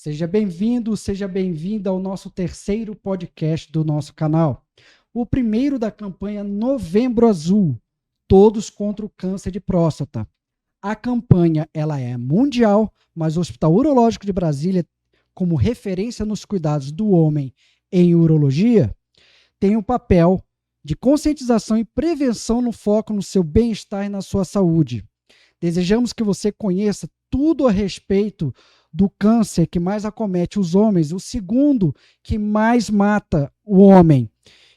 Seja bem-vindo, seja bem-vinda ao nosso terceiro podcast do nosso canal. O primeiro da campanha Novembro Azul, Todos contra o Câncer de Próstata. A campanha ela é mundial, mas o Hospital Urológico de Brasília, como referência nos cuidados do homem em urologia, tem um papel de conscientização e prevenção no foco no seu bem-estar e na sua saúde. Desejamos que você conheça tudo a respeito do câncer que mais acomete os homens, o segundo que mais mata o homem.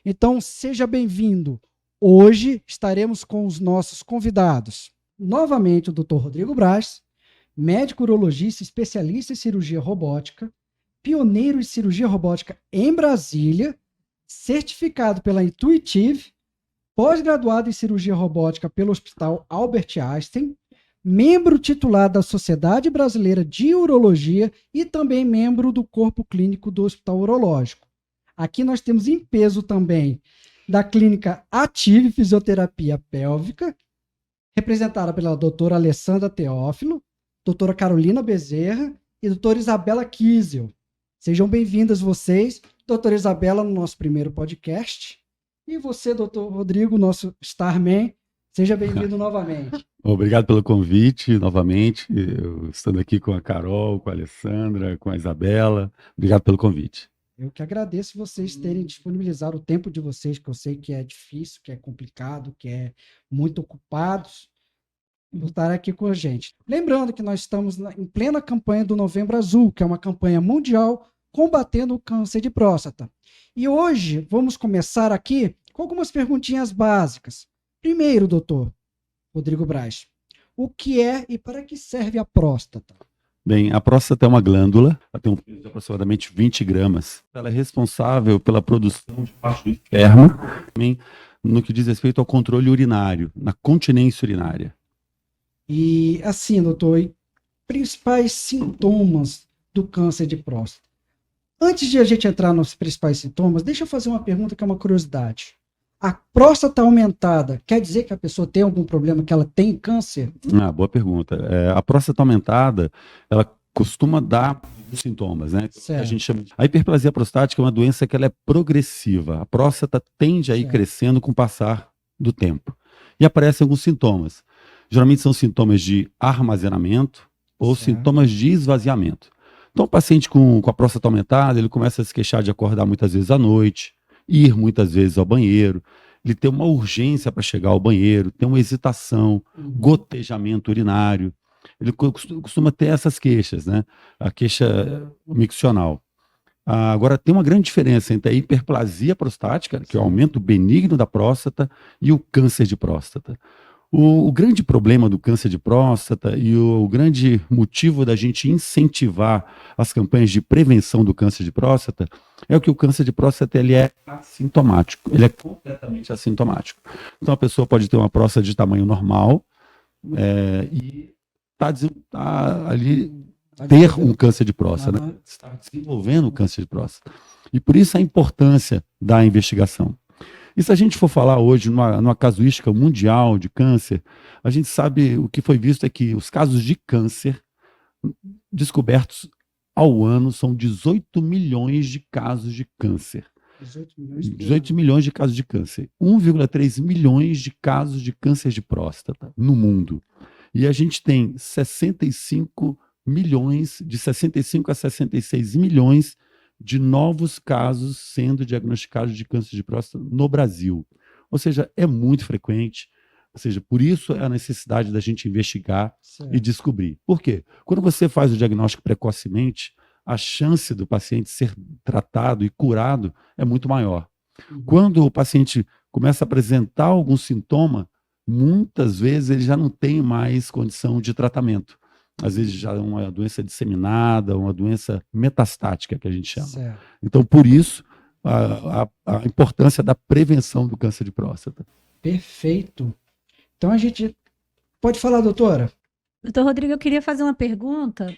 Então, seja bem-vindo. Hoje estaremos com os nossos convidados. Novamente, o Dr. Rodrigo Braz, médico urologista, especialista em cirurgia robótica, pioneiro em cirurgia robótica em Brasília, certificado pela Intuitive, pós-graduado em cirurgia robótica pelo Hospital Albert Einstein, membro titular da Sociedade Brasileira de Urologia e também membro do Corpo Clínico do Hospital Urológico. Aqui nós temos em peso também da Clínica Ative Fisioterapia Pélvica, representada pela doutora Alessandra Teófilo, doutora Carolina Bezerra e doutora Isabela Kiesel. Sejam bem-vindas vocês, doutora Isabela, no nosso primeiro podcast. E você, doutor Rodrigo, nosso Starman, seja bem-vindo novamente. Obrigado pelo convite, novamente. Eu estando aqui com a Carol, com a Alessandra, com a Isabela. Obrigado pelo convite. Eu que agradeço vocês terem disponibilizado o tempo de vocês, que eu sei que é difícil, que é complicado, que é muito ocupados, por estar aqui com a gente. Lembrando que nós estamos em plena campanha do Novembro Azul, que é uma campanha mundial combatendo o câncer de próstata. E hoje vamos começar aqui com algumas perguntinhas básicas. Primeiro, doutor Rodrigo Braz, o que é e para que serve a próstata? Bem, a próstata é uma glândula, ela tem um peso de aproximadamente 20 gramas. Ela é responsável pela produção de parte do esperma, também no que diz respeito ao controle urinário, na continência urinária. E assim, doutor, principais sintomas do câncer de próstata. Antes de a gente entrar nos principais sintomas, deixa eu fazer uma pergunta que é uma curiosidade. A próstata aumentada quer dizer que a pessoa tem algum problema, que ela tem câncer? Boa pergunta. A próstata aumentada, ela costuma dar os sintomas, né? Certo. A gente chama de... A hiperplasia prostática é uma doença que ela é progressiva. A próstata tende a ir crescendo com o passar do tempo. E aparecem alguns sintomas. Geralmente são sintomas de armazenamento ou sintomas de esvaziamento. Então, o paciente com a próstata aumentada, ele começa a se queixar de acordar muitas vezes à noite, ir muitas vezes ao banheiro, ele tem uma urgência para chegar ao banheiro, tem uma hesitação, gotejamento urinário. Ele costuma ter essas queixas, né? A queixa miccional. Agora, tem uma grande diferença entre a hiperplasia prostática, que é o aumento benigno da próstata, e o câncer de próstata. O grande problema do câncer de próstata e o grande motivo da gente incentivar as campanhas de prevenção do câncer de próstata é que o câncer de próstata ele é assintomático, ele é completamente assintomático. Então a pessoa pode ter uma próstata de tamanho normal e ter um câncer de próstata, né? Está desenvolvendo o câncer de próstata. E por isso a importância da investigação. E se a gente for falar hoje numa casuística mundial de câncer, a gente sabe, o que foi visto é que os casos de câncer descobertos ao ano são 18 milhões de casos de câncer. 18 milhões de casos de câncer. 1,3 milhões de casos de câncer de próstata no mundo. E a gente tem 65 milhões, de 65 a 66 milhões de novos casos sendo diagnosticados de câncer de próstata no Brasil. Ou seja, é muito frequente. Ou seja, por isso é a necessidade da gente investigar e descobrir. Por quê? Quando você faz o diagnóstico precocemente, a chance do paciente ser tratado e curado é muito maior. Quando o paciente começa a apresentar algum sintoma, muitas vezes ele já não tem mais condição de tratamento. Às vezes já é uma doença disseminada, uma doença metastática, que a gente chama. Certo. Então, por isso, a importância da prevenção do câncer de próstata. Perfeito. Então, a gente... Pode falar, doutora? Doutor Rodrigo, eu queria fazer uma pergunta.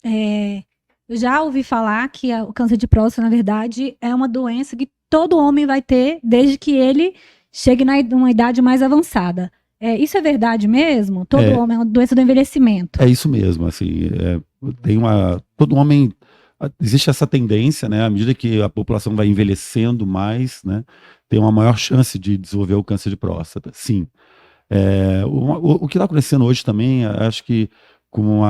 Eu já ouvi falar que o câncer de próstata, na verdade, é uma doença que todo homem vai ter desde que ele chegue numa idade mais avançada. Isso é verdade mesmo? Todo homem é uma doença do envelhecimento. É isso mesmo, assim, todo homem existe essa tendência, né, à medida que a população vai envelhecendo mais, né, tem uma maior chance de desenvolver o câncer de próstata, sim. O que está acontecendo hoje também, acho que com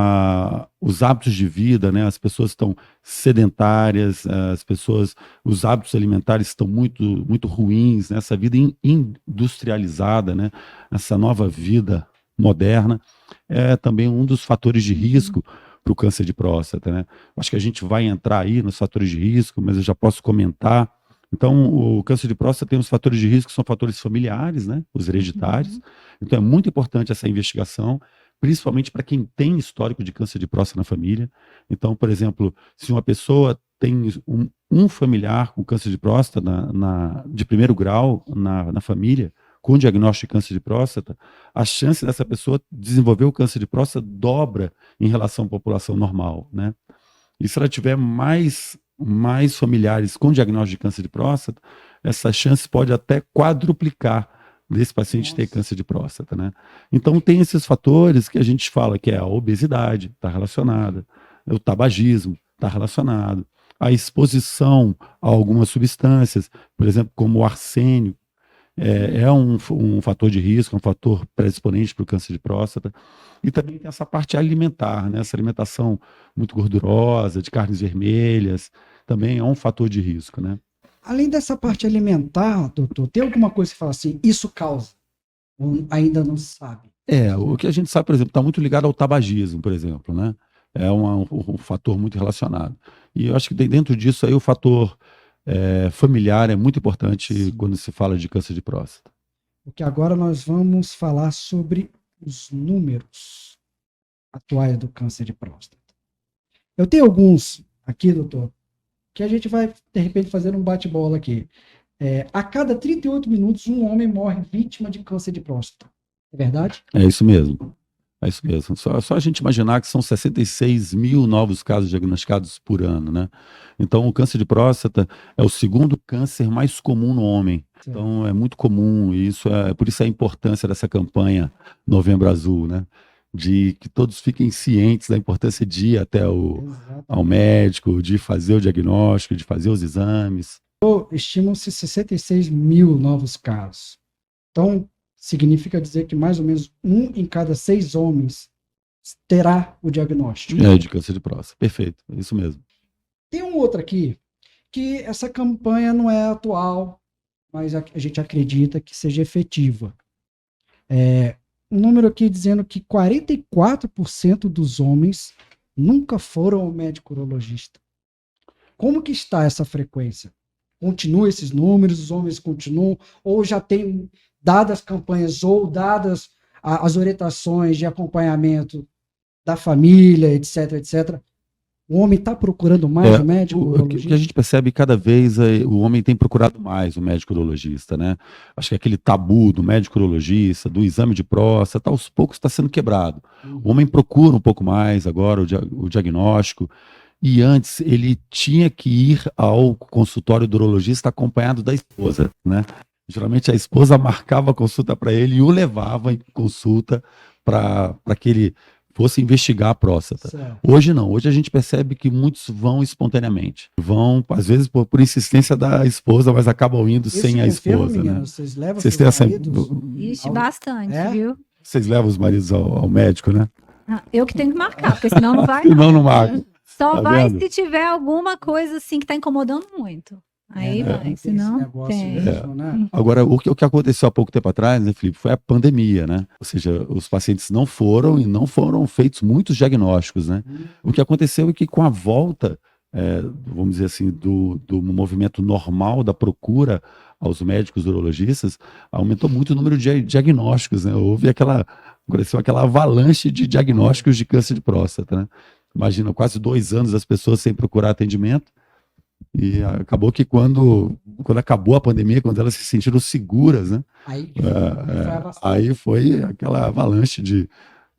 os hábitos de vida, né, as pessoas estão sedentárias, os hábitos alimentares estão muito, muito ruins, né, essa vida industrializada, né, essa nova vida moderna, é também um dos fatores de risco para o câncer de próstata, né? Acho que a gente vai entrar aí nos fatores de risco, mas eu já posso comentar. Então, o câncer de próstata tem os fatores de risco, que são fatores familiares, né? Os hereditários. Então, é muito importante essa investigação, principalmente para quem tem histórico de câncer de próstata na família. Então, por exemplo, se uma pessoa tem um familiar com câncer de próstata de primeiro grau na família, com diagnóstico de câncer de próstata, a chance dessa pessoa desenvolver o câncer de próstata dobra em relação à população normal, né? E se ela tiver mais familiares com diagnóstico de câncer de próstata, essa chance pode até quadruplicar desse paciente ter câncer de próstata, né? Então tem esses fatores que a gente fala que é a obesidade, está relacionada, o tabagismo está relacionado, a exposição a algumas substâncias, por exemplo, como o arsênio, é um fator de risco, um fator predisponente para o câncer de próstata. E também tem essa parte alimentar, né? Essa alimentação muito gordurosa, de carnes vermelhas, também é um fator de risco, né? Além dessa parte alimentar, doutor, tem alguma coisa que fala assim, isso causa? Ou ainda não se sabe? O que a gente sabe, por exemplo, está muito ligado ao tabagismo, por exemplo, né? É um fator muito relacionado. E eu acho que dentro disso aí o fator familiar é muito importante. Sim. Quando se fala de câncer de próstata. Porque agora nós vamos falar sobre os números atuais do câncer de próstata. Eu tenho alguns aqui, doutor, que a gente vai, de repente, fazer um bate-bola aqui. A cada 38 minutos, um homem morre vítima de câncer de próstata. É verdade? É isso mesmo. É isso mesmo. Só a gente imaginar que são 66 mil novos casos diagnosticados por ano, né? Então, o câncer de próstata é o segundo câncer mais comum no homem. Sim. Então, é muito comum, e por isso a importância dessa campanha Novembro Azul, né? De que todos fiquem cientes da importância de ir até ao médico, de fazer o diagnóstico, de fazer os exames. Estimam-se 66 mil novos casos. Então, significa dizer que mais ou menos 1 em cada 6 homens terá o diagnóstico. De câncer de próstata. Perfeito, é isso mesmo. Tem um outro aqui, que essa campanha não é atual, mas a gente acredita que seja efetiva. Um número aqui dizendo que 44% dos homens nunca foram ao médico urologista. Como que está essa frequência? Continua esses números, os homens continuam, ou já tem, dadas as campanhas, ou dadas as orientações de acompanhamento da família, etc, etc, o homem está procurando mais o médico urologista? O que a gente percebe cada vez, o homem tem procurado mais o médico urologista, né? Acho que aquele tabu do médico urologista, do exame de próstata, aos poucos está sendo quebrado. O homem procura um pouco mais agora o diagnóstico, e antes ele tinha que ir ao consultório do urologista acompanhado da esposa, né? Geralmente a esposa marcava a consulta para ele e o levava em consulta para que ele fosse investigar a próstata. Certo. Hoje não, hoje a gente percebe que muitos vão espontaneamente. Vão, às vezes, por insistência da esposa, mas acabam indo sem a esposa. Menina, né? Vocês levam vocês têm essa... Ixi, bastante, viu? Vocês levam os maridos ao médico, né? Eu que tenho que marcar, porque senão não vai. Senão não marca. Só tá vai vendo? Se tiver alguma coisa assim que está incomodando muito. Aí vai, senão tem. Mesmo, né? Agora, o que aconteceu há pouco tempo atrás, né, Felipe, foi a pandemia, né? Ou seja, os pacientes não foram feitos muitos diagnósticos, né? O que aconteceu é que com a volta, vamos dizer assim, do movimento normal da procura aos médicos urologistas, aumentou muito o número de diagnósticos, né? Aconteceu aquela avalanche de diagnósticos de câncer de próstata, né? Imagina, quase 2 anos as pessoas sem procurar atendimento. E acabou que quando acabou a pandemia, quando elas se sentiram seguras, né? Aí foi aquela avalanche de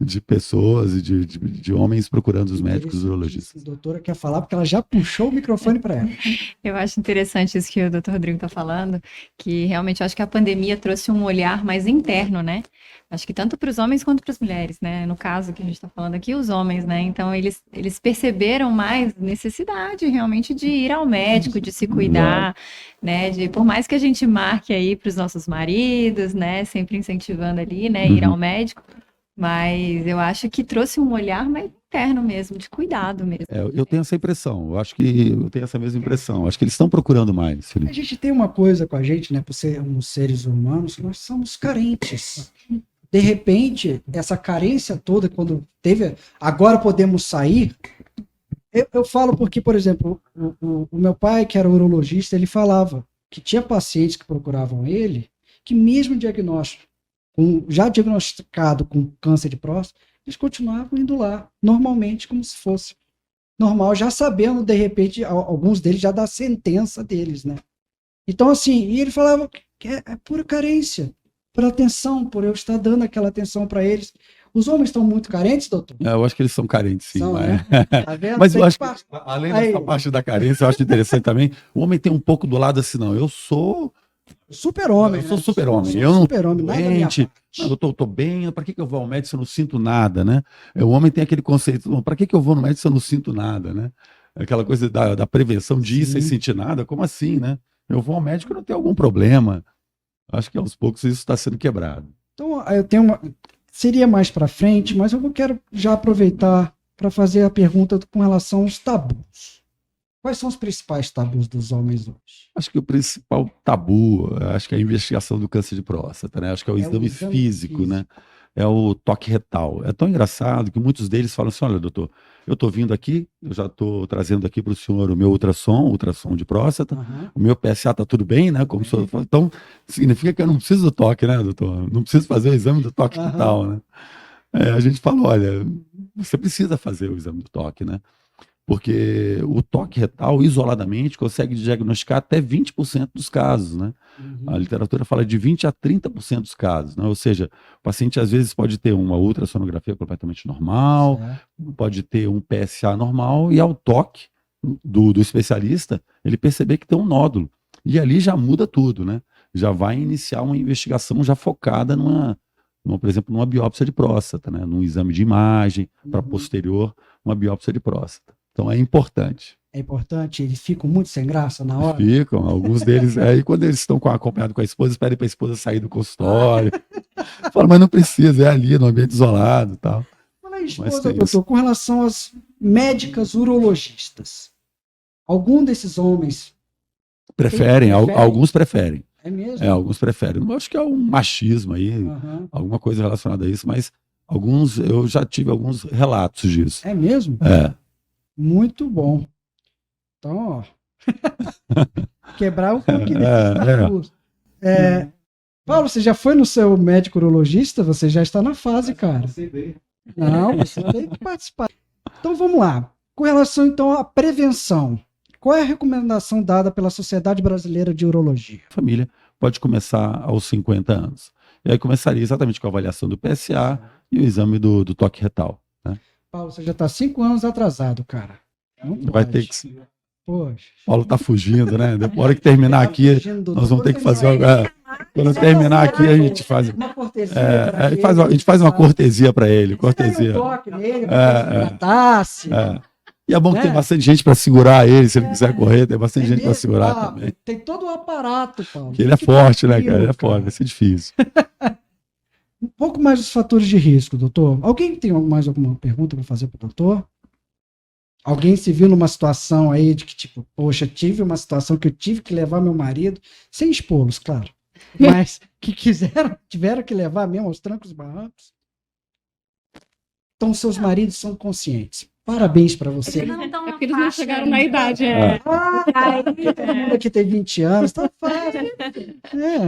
de pessoas e de homens procurando os médicos urologistas. A doutora quer falar porque ela já puxou o microfone para ela. Eu acho interessante isso que o Dr. Rodrigo está falando, que realmente eu acho que a pandemia trouxe um olhar mais interno, né? Acho que tanto para os homens quanto para as mulheres, né? No caso que a gente está falando aqui, os homens, né? Então, eles perceberam mais necessidade realmente de ir ao médico, de se cuidar, né? Por mais que a gente marque aí para os nossos maridos, né? Sempre incentivando ali, né? Ir ao médico. Mas eu acho que trouxe um olhar mais interno mesmo, de cuidado mesmo. Eu tenho essa impressão, eu acho que eu tenho essa mesma impressão. Acho que eles estão procurando mais, Felipe. A gente tem uma coisa com a gente, né? Por sermos seres humanos, nós somos carentes. De repente, essa carência toda, quando teve. Agora podemos sair. Eu falo porque, por exemplo, o meu pai, que era urologista, ele falava que tinha pacientes que procuravam ele, que mesmo diagnóstico, já diagnosticado com câncer de próstata, eles continuavam indo lá, normalmente, como se fosse normal, já sabendo, de repente, alguns deles já da sentença deles, né? Então, assim, e ele falava que é pura carência, por atenção, por eu estar dando aquela atenção para eles. Os homens estão muito carentes, doutor? Eu acho que eles são carentes, sim. São, mas né? Tá vendo? mas eu acho que, Aí. além dessa parte da carência, eu acho interessante também, o homem tem um pouco do lado assim, não, eu sou super-homem. Eu sou né? super-homem. Sou Eu não super-homem, nada minha doente, parte. eu tô bem, para que eu vou ao médico se eu não sinto nada, né? O homem tem aquele conceito, para que eu vou no médico se eu não sinto nada, né? Aquela coisa da prevenção de ir sem sentir nada, como assim, né? Eu vou ao médico e não tenho algum problema. Acho que aos poucos isso está sendo quebrado. Então, eu tenho uma... Seria mais para frente, mas eu quero já aproveitar para fazer a pergunta com relação aos tabus. Quais são os principais tabus dos homens hoje? Acho que o principal tabu, acho que é a investigação do câncer de próstata, né? Acho que é o exame físico, né? É o toque retal. É tão engraçado que muitos deles falam assim, olha, doutor, eu estou vindo aqui, eu já estou trazendo aqui para o senhor o meu ultrassom de próstata, o meu PSA está tudo bem, né? Como o senhor fala. Então, significa que eu não preciso do toque, né, doutor? Não preciso fazer o exame do toque retal, né? A gente fala, olha, você precisa fazer o exame do toque, né? Porque o toque retal, isoladamente, consegue diagnosticar até 20% dos casos, né? A literatura fala de 20% a 30% dos casos, né? Ou seja, o paciente às vezes pode ter uma ultrassonografia completamente normal, pode ter um PSA normal, e ao toque do especialista, ele perceber que tem um nódulo. E ali já muda tudo, né? Já vai iniciar uma investigação já focada por exemplo, numa biópsia de próstata, né? Num exame de imagem, para posterior, uma biópsia de próstata. Então é importante. É importante? Eles ficam muito sem graça na hora? Ficam, alguns deles. Aí quando eles estão acompanhados com a esposa, pedem para a esposa sair do consultório. Fala, mas não precisa, é ali, no ambiente isolado e tal. Fala aí, esposa, doutor, com relação às médicas urologistas. Algum desses homens preferem? Alguns preferem. É mesmo? Alguns preferem. Eu acho que é um machismo aí, alguma coisa relacionada a isso, mas alguns, eu já tive alguns relatos disso. É mesmo? É. Muito bom. Então, ó. Quebrar um pouquinho desses Paulo, você já foi no seu médico urologista? Você já está na fase, cara. Não, você tem que participar. Então, vamos lá. Com relação, então, à prevenção. Qual é a recomendação dada pela Sociedade Brasileira de Urologia? A família pode começar aos 50 anos. E aí começaria exatamente com a avaliação do PSA e o exame do toque retal. Né? Paulo, você já está 5 anos atrasado, cara. Não pode. Vai ter que... Poxa. Paulo está fugindo, né? Depois, na hora que terminar aqui, nós vamos ter que fazer... Quando terminar aqui, a gente faz... Uma cortesia a gente faz uma cortesia para ele. Cortesia. Um toque nele, tratasse. E é bom que tem bastante gente para segurar ele, se ele quiser correr, tem bastante gente para segurar também. Tem todo o aparato, Paulo. Porque ele é forte, né, cara? Ele é forte, vai ser difícil. Um pouco mais dos fatores de risco, doutor. Alguém tem mais alguma pergunta para fazer para o doutor? Alguém se viu numa situação aí de que, tipo, poxa, tive uma situação que eu tive que levar meu marido, sem expô-los, claro, mas que tiveram que levar mesmo aos trancos e barrancos? Então, seus maridos são conscientes. Parabéns para você. É porque eles não chegaram na idade. Todo mundo aqui tem 20 anos, tá fácil.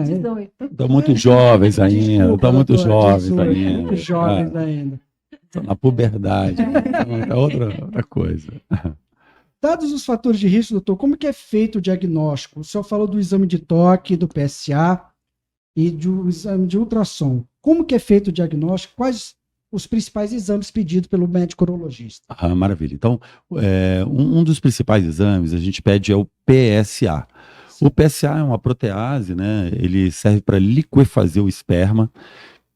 18. Estão muito jovens ainda. Estão muito jovens ainda. Muito jovens ainda. Estão na puberdade. É outra coisa. Dados os fatores de risco, doutor, como que é feito o diagnóstico? O senhor falou do exame de toque, do PSA e do exame de ultrassom. Como que é feito o diagnóstico? Quais os principais exames pedidos pelo médico urologista. Ah, maravilha. Então, um dos principais exames a gente pede é o PSA. O PSA é uma protease, né? Ele serve para liquefazer o esperma.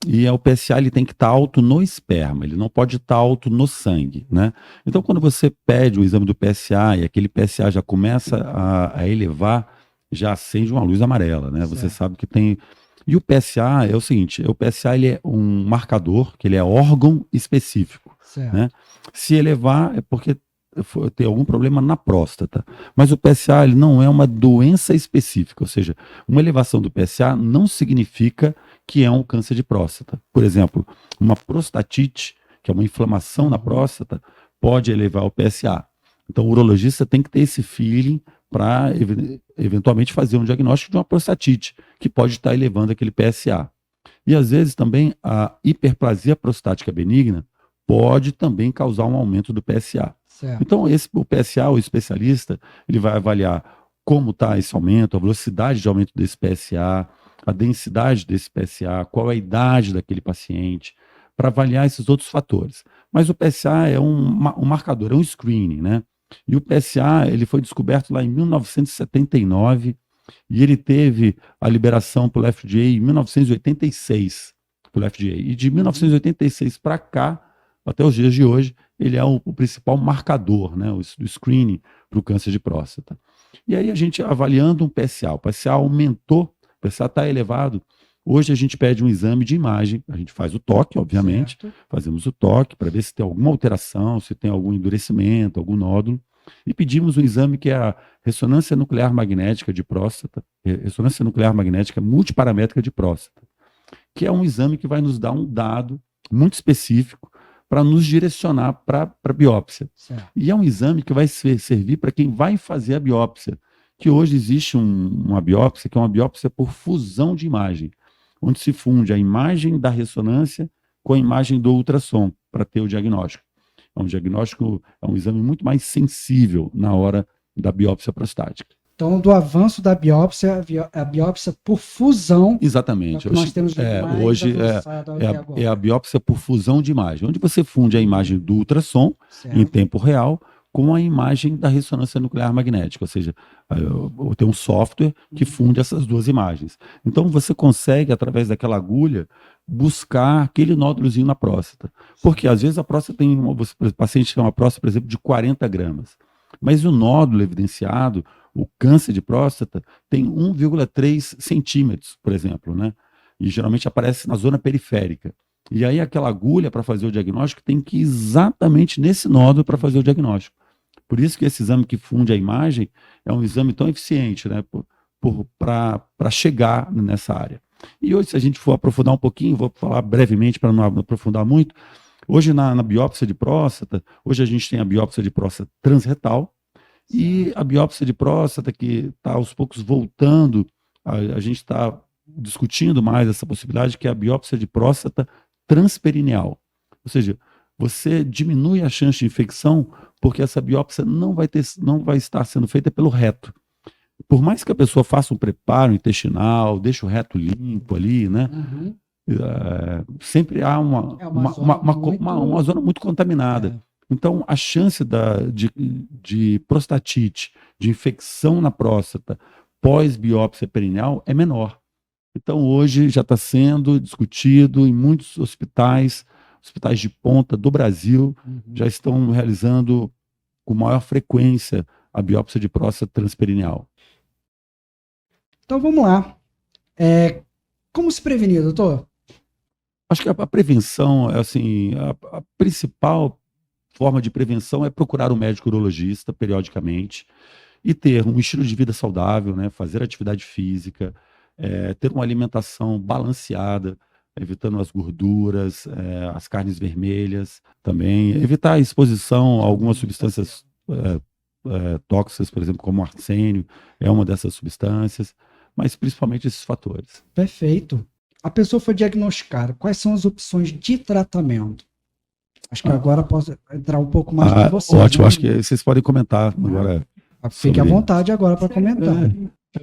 E o PSA ele tem que estar alto no esperma, ele não pode estar alto no sangue, né? Então, quando você pede o exame do PSA e aquele PSA já começa a elevar, já acende uma luz amarela, né? Você sabe que tem... E o PSA é o seguinte, o PSA ele é um marcador, que ele é órgão específico, né? Se elevar é porque tem algum problema na próstata. Mas o PSA ele não é uma doença específica, ou seja, uma elevação do PSA não significa que é um câncer de próstata. Por exemplo, uma prostatite, que é uma inflamação na próstata, pode elevar o PSA. Então o urologista tem que ter esse feeling para eventualmente fazer um diagnóstico de uma prostatite, que pode estar elevando aquele PSA. E às vezes também a hiperplasia prostática benigna pode também causar um aumento do PSA. Então o PSA, o especialista, ele vai avaliar como está esse aumento, a velocidade de aumento desse PSA, a densidade desse PSA, qual é a idade daquele paciente, para avaliar esses outros fatores. Mas o PSA é um marcador, é um screening, né? E o PSA, ele foi descoberto lá em 1979 e ele teve a liberação pelo FDA em 1986, pelo FDA. E de 1986 para cá, até os dias de hoje, ele é o principal marcador, né, o screening para o câncer de próstata. E aí a gente avaliando um PSA, o PSA aumentou, o PSA está elevado, hoje a gente pede um exame de imagem, a gente faz o toque, obviamente, fazemos o toque para ver se tem alguma alteração, se tem algum endurecimento, algum nódulo, e pedimos um exame que é a ressonância nuclear magnética de próstata, ressonância nuclear magnética multiparamétrica de próstata, que é um exame que vai nos dar um dado muito específico para nos direcionar para a biópsia. E é um exame que vai servir para quem vai fazer a biópsia, que hoje existe uma biópsia, que é uma biópsia por fusão de imagem, onde se funde a imagem da ressonância com a imagem do ultrassom, para ter o diagnóstico. É um diagnóstico, é um exame muito mais sensível na hora da biópsia prostática. Então, do avanço da biópsia, a biópsia por fusão. Exatamente. É o que nós temos de mais hoje é a biópsia por fusão de imagem, onde você funde a imagem do ultrassom em tempo real com a imagem da ressonância nuclear magnética, ou seja, tem um software que funde essas duas imagens. Então você consegue, através daquela agulha, buscar aquele nódulozinho na próstata. Porque às vezes a próstata o paciente tem uma próstata, por exemplo, de 40 gramas. Mas o nódulo evidenciado, o câncer de próstata, tem 1,3 centímetros, por exemplo, né? E geralmente aparece na zona periférica. E aí aquela agulha para fazer o diagnóstico tem que ir exatamente nesse nódulo para fazer o diagnóstico. Por isso que esse exame que funde a imagem é um exame tão eficiente, né? Para chegar nessa área. E hoje, se a gente for aprofundar um pouquinho, vou falar brevemente para não aprofundar muito. Hoje, na biópsia de próstata, hoje a gente tem a biópsia de próstata transretal e a biópsia de próstata que está aos poucos voltando, a gente está discutindo mais essa possibilidade, que é a biópsia de próstata transperineal. Ou seja, você diminui a chance de infecção porque essa biópsia não vai estar sendo feita pelo reto. Por mais que a pessoa faça um preparo intestinal, deixe o reto limpo ali, né? Sempre há uma zona muito contaminada. Então, a chance de prostatite, de infecção na próstata pós-biópsia perineal é menor. Então, hoje já está sendo discutido em muitos hospitais de ponta do Brasil, já estão realizando com maior frequência a biópsia de próstata transperineal. Então, vamos lá. Como se prevenir, doutor? Acho que a prevenção, assim, a principal forma de prevenção é procurar um médico urologista periodicamente e ter um estilo de vida saudável, né? Fazer atividade física, ter uma alimentação balanceada, evitando as gorduras, as carnes vermelhas também, evitar a exposição a algumas substâncias tóxicas, por exemplo, como arsênio, é uma dessas substâncias, mas principalmente esses fatores. Perfeito. A pessoa foi diagnosticada, quais são as opções de tratamento? Acho que agora posso entrar um pouco mais com você. Ótimo, acho que vocês podem comentar agora. Fique à vontade agora para comentar.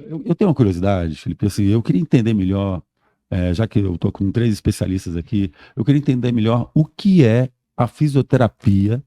Eu tenho uma curiosidade, Felipe, assim, eu queria entender melhor já que eu estou com 3 especialistas aqui, eu queria entender melhor o que é a fisioterapia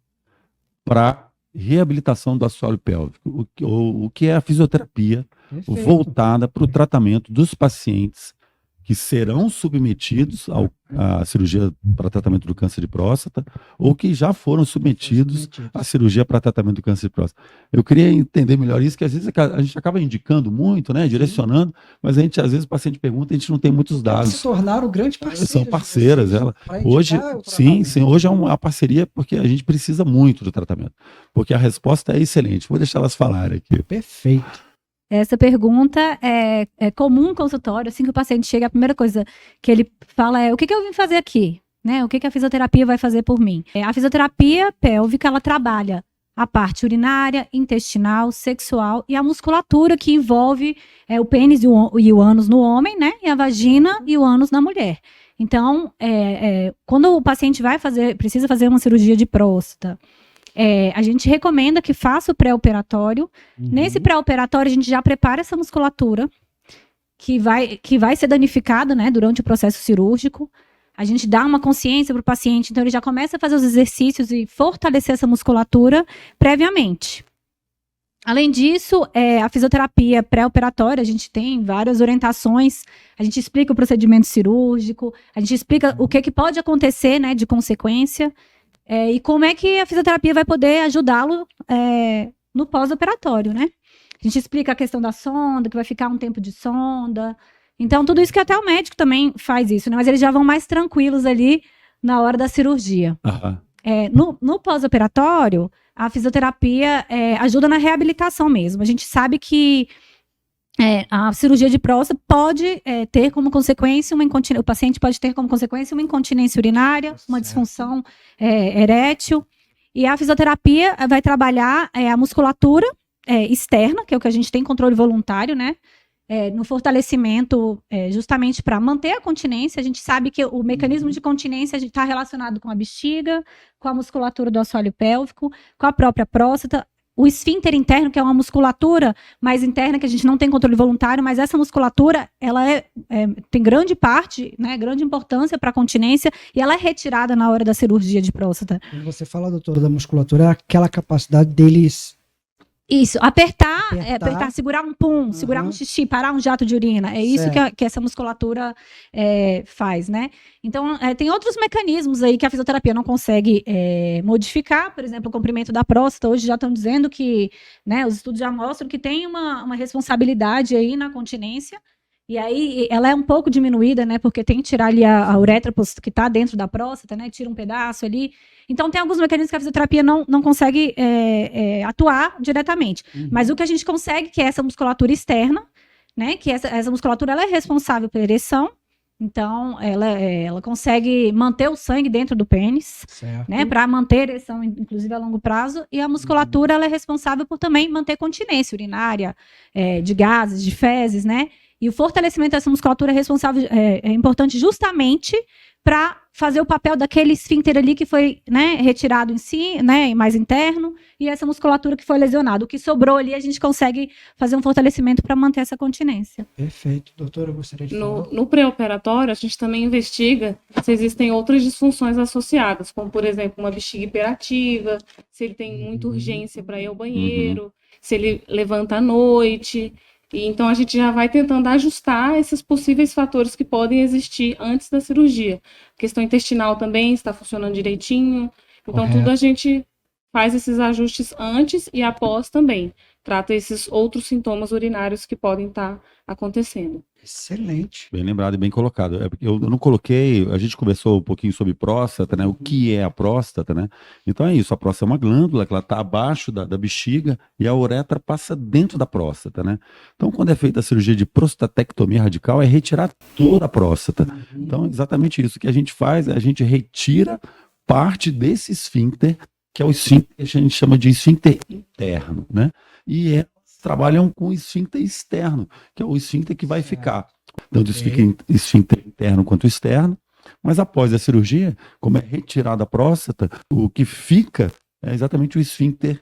para reabilitação do assoalho pélvico. O que é a fisioterapia Perfeito. voltada para o tratamento dos pacientes que serão submetidos à cirurgia para tratamento do câncer de próstata ou que já foram submetidos à cirurgia para tratamento do câncer de próstata. Eu queria entender melhor isso, que às vezes a gente acaba indicando muito, né, direcionando, mas a gente, às vezes, o paciente pergunta e a gente não tem muitos Elas dados. se tornaram grandes parceiras. São parceiras, de vocês, ela. pra indicar Hoje, o tratamento. sim, hoje é uma parceria porque a gente precisa muito do tratamento, porque a resposta é excelente. Vou deixar elas falarem aqui. Perfeito. Essa pergunta é comum no consultório, assim que o paciente chega, a primeira coisa que ele fala é: o que eu vim fazer aqui? Né? O que a fisioterapia vai fazer por mim? A fisioterapia pélvica, ela trabalha a parte urinária, intestinal, sexual e a musculatura que envolve o pênis e o ânus no homem, né? E a vagina e o ânus na mulher. Então, quando o paciente precisa fazer uma cirurgia de próstata, a gente recomenda que faça o pré-operatório. Nesse pré-operatório, a gente já prepara essa musculatura que vai ser danificada, né, durante o processo cirúrgico. A gente dá uma consciência para o paciente, então ele já começa a fazer os exercícios e fortalecer essa musculatura previamente. Além disso, a fisioterapia pré-operatória, a gente tem várias orientações, a gente explica o procedimento cirúrgico, a gente explica o que pode acontecer, né, de consequência. E como é que a fisioterapia vai poder ajudá-lo no pós-operatório, né? A gente explica a questão da sonda, que vai ficar um tempo de sonda. Então, tudo isso que até o médico também faz isso, né? Mas eles já vão mais tranquilos ali na hora da cirurgia. No pós-operatório, a fisioterapia ajuda na reabilitação mesmo. A gente sabe que a cirurgia de próstata pode ter como consequência o paciente pode ter como consequência uma incontinência urinária, uma disfunção erétil. E a fisioterapia vai trabalhar a musculatura externa, que é o que a gente tem controle voluntário, né? No fortalecimento, justamente para manter a continência. A gente sabe que o mecanismo de continência está relacionado com a bexiga, com a musculatura do assoalho pélvico, com a própria próstata. O esfíncter interno, que é uma musculatura mais interna, que a gente não tem controle voluntário, mas essa musculatura, ela tem grande parte, né, grande importância para a continência, e ela é retirada na hora da cirurgia de próstata. Quando você fala, doutora, da musculatura, é aquela capacidade deles... Isso, apertar, segurar um pum, segurar um xixi, parar um jato de urina. É isso que essa musculatura faz, né? Então, tem outros mecanismos aí que a fisioterapia não consegue modificar. Por exemplo, o comprimento da próstata. Hoje já estão dizendo que, né, os estudos já mostram que tem uma responsabilidade aí na continência. E aí, ela é um pouco diminuída, né? Porque tem que tirar ali a uretra que está dentro da próstata, né? Tira um pedaço ali. Então, tem alguns mecanismos que a fisioterapia não consegue atuar diretamente. Mas o que a gente consegue, que é essa musculatura externa, né? Que essa musculatura, ela é responsável pela ereção. Então, ela consegue manter o sangue dentro do pênis, né? Para manter a ereção, inclusive a longo prazo. E a musculatura, ela é responsável por também manter continência urinária, de gases, de fezes, né? E o fortalecimento dessa musculatura é importante justamente para fazer o papel daquele esfíncter ali que foi, né, retirado em si, né, mais interno, e essa musculatura que foi lesionada. O que sobrou ali, a gente consegue fazer um fortalecimento para manter essa continência. Perfeito. Doutora, eu gostaria de falar. No pré-operatório, a gente também investiga se existem outras disfunções associadas, como, por exemplo, uma bexiga hiperativa, se ele tem muita urgência para ir ao banheiro, se ele levanta à noite. E então, a gente já vai tentando ajustar esses possíveis fatores que podem existir antes da cirurgia. A questão intestinal também está funcionando direitinho. Então, tudo a gente faz esses ajustes antes e após também. Trata esses outros sintomas urinários que podem estar acontecendo. Excelente. Bem lembrado e bem colocado. Eu não coloquei, a gente conversou um pouquinho sobre próstata, né? O que é a próstata, né? Então é isso, a próstata é uma glândula que ela está abaixo da bexiga e a uretra passa dentro da próstata, né? Então quando é feita a cirurgia de prostatectomia radical é retirar toda a próstata. Então é exatamente isso que a gente faz, a gente retira parte desse esfíncter, que é o esfíncter que a gente chama de esfíncter interno, né? E trabalham com o esfíncter externo, que é o esfíncter que vai ficar, tanto esfíncter interno quanto externo, mas após a cirurgia, como é retirada a próstata, o que fica é exatamente o esfíncter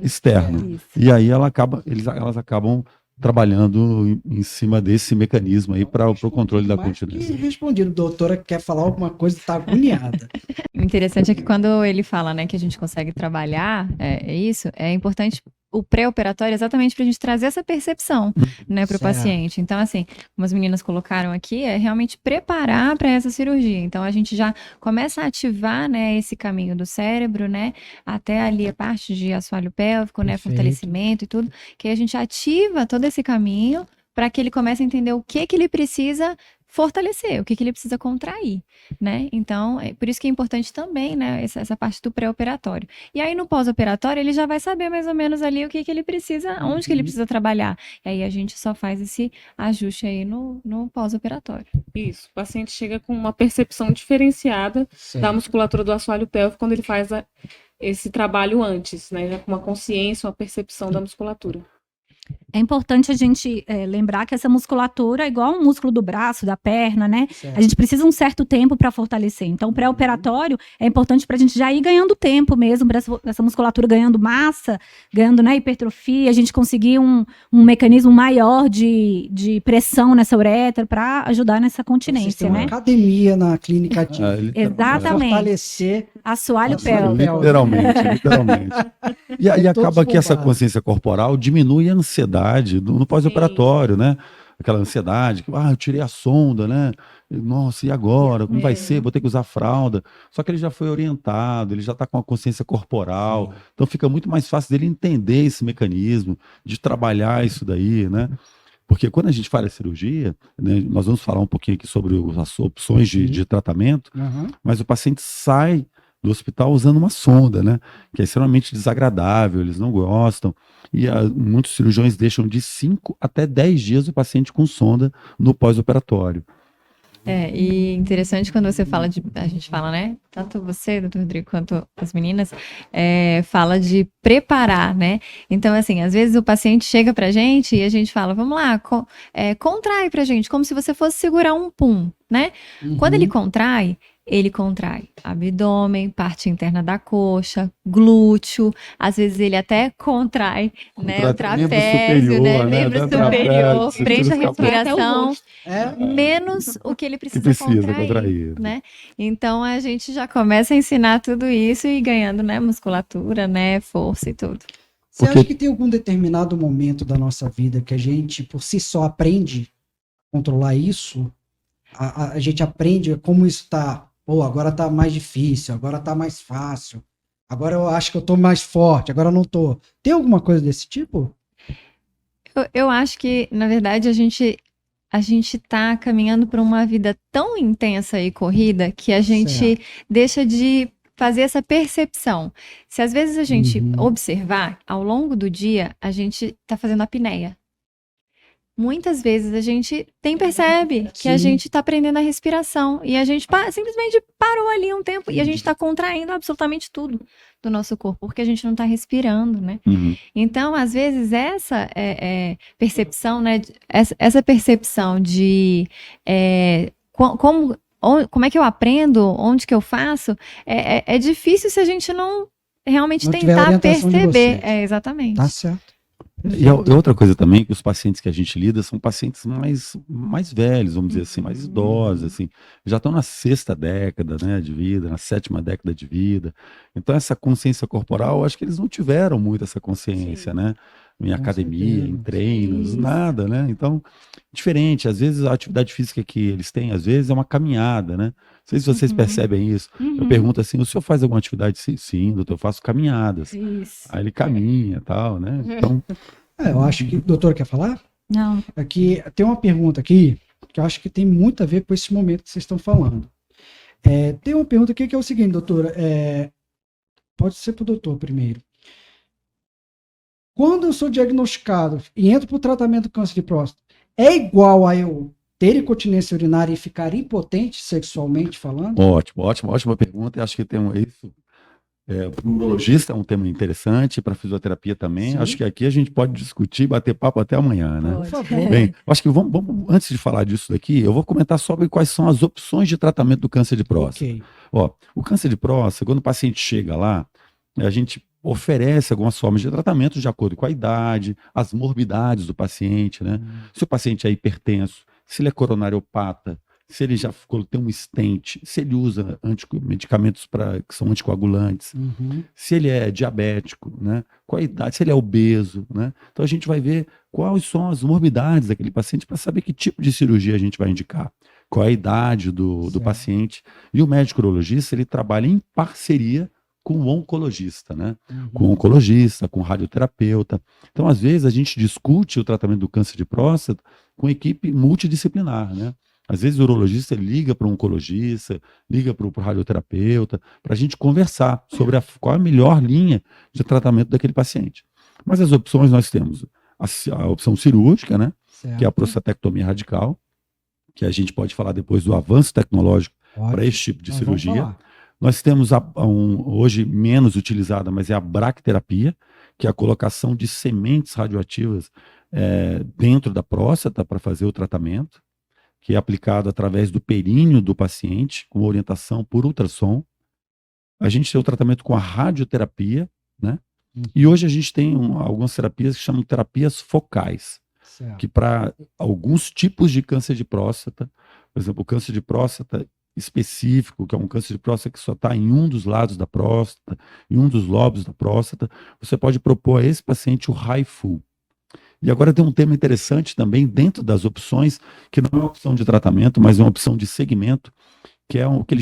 externo. E aí elas acabam trabalhando em cima desse mecanismo aí para o controle da Mais que continência. respondido, doutora quer falar alguma coisa, está agoniada. O interessante é que quando ele fala, né, que a gente consegue trabalhar, isso, é importante o pré-operatório exatamente para a gente trazer essa percepção, né, para o Certo. paciente. Então, assim, como as meninas colocaram aqui, é realmente preparar para essa cirurgia. Então, a gente já começa a ativar, né, esse caminho do cérebro, né, até ali a parte de assoalho pélvico, né, Perfeito. fortalecimento e tudo, que aí a gente ativa todo esse caminho para que ele comece a entender o que ele precisa fortalecer, o que ele precisa contrair, né? Então, é por isso que é importante também, né, essa parte do pré-operatório. E aí, no pós-operatório, ele já vai saber mais ou menos ali o que ele precisa, onde que ele precisa trabalhar. E aí, a gente só faz esse ajuste aí no pós-operatório. Isso, o paciente chega com uma percepção diferenciada Certo. da musculatura do assoalho pélvico quando ele faz esse trabalho antes, né? Já com uma consciência, uma percepção da musculatura. É importante a gente lembrar que essa musculatura é igual um músculo do braço, da perna, né? Certo. A gente precisa um certo tempo para fortalecer. Então, o pré-operatório é importante para a gente já ir ganhando tempo mesmo, para essa musculatura ganhando massa, ganhando, né, hipertrofia, a gente conseguir um mecanismo maior de pressão nessa uretra para ajudar nessa Vocês têm continência, uma né? academia na clínica ativa. Exatamente. Fortalecer. Assoalho Nossa, pélvico. Literalmente. E Todos acaba que essa bombados. consciência corporal diminui a ansiedade no pós-operatório, né? Aquela ansiedade, que eu tirei a sonda, né? Nossa, e agora? Como vai ser? Vou ter que usar fralda. Só que ele já foi orientado, ele já está com a consciência corporal, então fica muito mais fácil dele entender esse mecanismo, de trabalhar isso daí, né? Porque quando a gente faz a cirurgia, né, nós vamos falar um pouquinho aqui sobre as opções de tratamento, Aham. mas o paciente sai do hospital usando uma sonda, né? Que é extremamente desagradável, eles não gostam. E muitos cirurgiões deixam de 5 até 10 dias o paciente com sonda no pós-operatório. E interessante quando você fala a gente fala, né? Tanto você, doutor Rodrigo, quanto as meninas, fala de preparar, né? Então, assim, às vezes o paciente chega pra gente e a gente fala, vamos lá, contrai pra gente, como se você fosse segurar um pum, né? Quando ele contrai abdômen, parte interna da coxa, glúteo, às vezes ele até contrai, né, o trapézio, né, membro superior, prende a respiração, menos o que ele precisa contrair, né? Então a gente já começa a ensinar tudo isso e ganhando, né, musculatura, né, força e tudo. Você acha que tem algum determinado momento da nossa vida que a gente, por si só, aprende a controlar isso? A gente aprende como isso está. Pô, agora tá mais difícil, agora tá mais fácil. Agora eu acho que eu tô mais forte, agora eu não tô. Tem alguma coisa desse tipo? Eu acho que, na verdade, a gente tá caminhando para uma vida tão intensa e corrida que a gente deixa de fazer essa percepção. Se às vezes a gente observar, ao longo do dia, a gente tá fazendo apneia. Muitas vezes a gente percebe que a gente está aprendendo a respiração e a gente simplesmente parou ali um tempo e a gente está contraindo absolutamente tudo do nosso corpo, porque a gente não está respirando, né? Então, às vezes, essa percepção, né? Essa percepção de como é que eu aprendo, onde que eu faço, é difícil se a gente não realmente Não tiver tentar orientação de perceber. vocês. Exatamente. Tá certo. E outra coisa também, que os pacientes que a gente lida são pacientes mais velhos, vamos dizer assim, mais idosos, assim, já estão na 6ª década, né, de vida, na 7ª década de vida. Então essa consciência corporal, acho que eles não tiveram muito essa consciência, né, em academia, certeza. em treinos, nada, né, então, diferente, às vezes a atividade física que eles têm, às vezes é uma caminhada, né, não sei se vocês percebem isso. Eu pergunto assim, o senhor faz alguma atividade? Sim, doutor, eu faço caminhadas. Isso. Aí ele caminha e tal, né, então... Eu acho que... Doutor, quer falar? Não. Aqui, tem uma pergunta aqui que eu acho que tem muito a ver com esse momento que vocês estão falando. Tem uma pergunta aqui que é o seguinte, doutora. Pode ser para o doutor primeiro. Quando eu sou diagnosticado e entro para o tratamento do câncer de próstata, é igual a eu ter incontinência urinária e ficar impotente sexualmente falando? Ótima pergunta. Eu acho que tem isso. Para o urologista é um tema interessante, para a fisioterapia também. Sim. Acho que aqui a gente pode discutir, bater papo até amanhã, né? Por favor. Bem, acho que vamos, antes de falar disso daqui, eu vou comentar sobre quais são as opções de tratamento do câncer de próstata. Ok. Ó, o câncer de próstata, quando o paciente chega lá, a gente oferece algumas formas de tratamento de acordo com a idade, as morbidades do paciente, né? Se o paciente é hipertenso, se ele é coronariopata, se ele já tem um stent, se ele usa medicamentos que são anticoagulantes, se ele é diabético, né? Qual a idade, se ele é obeso, né? Então a gente vai ver quais são as morbidades daquele paciente para saber que tipo de cirurgia a gente vai indicar, qual é a idade do paciente. E o médico urologista, ele trabalha em parceria com o oncologista, né? Com o oncologista, com o radioterapeuta. Então, às vezes, a gente discute o tratamento do câncer de próstata com equipe multidisciplinar, né? Às vezes o urologista liga para o oncologista, liga para o radioterapeuta, para a gente conversar sobre qual é a melhor linha de tratamento daquele paciente. Mas as opções nós temos a opção cirúrgica, né? Que é a prostatectomia radical, que a gente pode falar depois do avanço tecnológico para esse tipo de cirurgia. Nós temos hoje menos utilizada, mas é a bracterapia, que é a colocação de sementes radioativas dentro da próstata para fazer o tratamento, que é aplicado através do períneo do paciente, com orientação por ultrassom. A gente tem o tratamento com a radioterapia, né? E hoje a gente tem algumas terapias que chamam terapias focais, que para alguns tipos de câncer de próstata, por exemplo, o câncer de próstata específico, que é um câncer de próstata que só está em um dos lados da próstata, em um dos lobos da próstata, você pode propor a esse paciente o HIFU. E agora tem um tema interessante também dentro das opções, que não é uma opção de tratamento, mas é uma opção de segmento, que é o que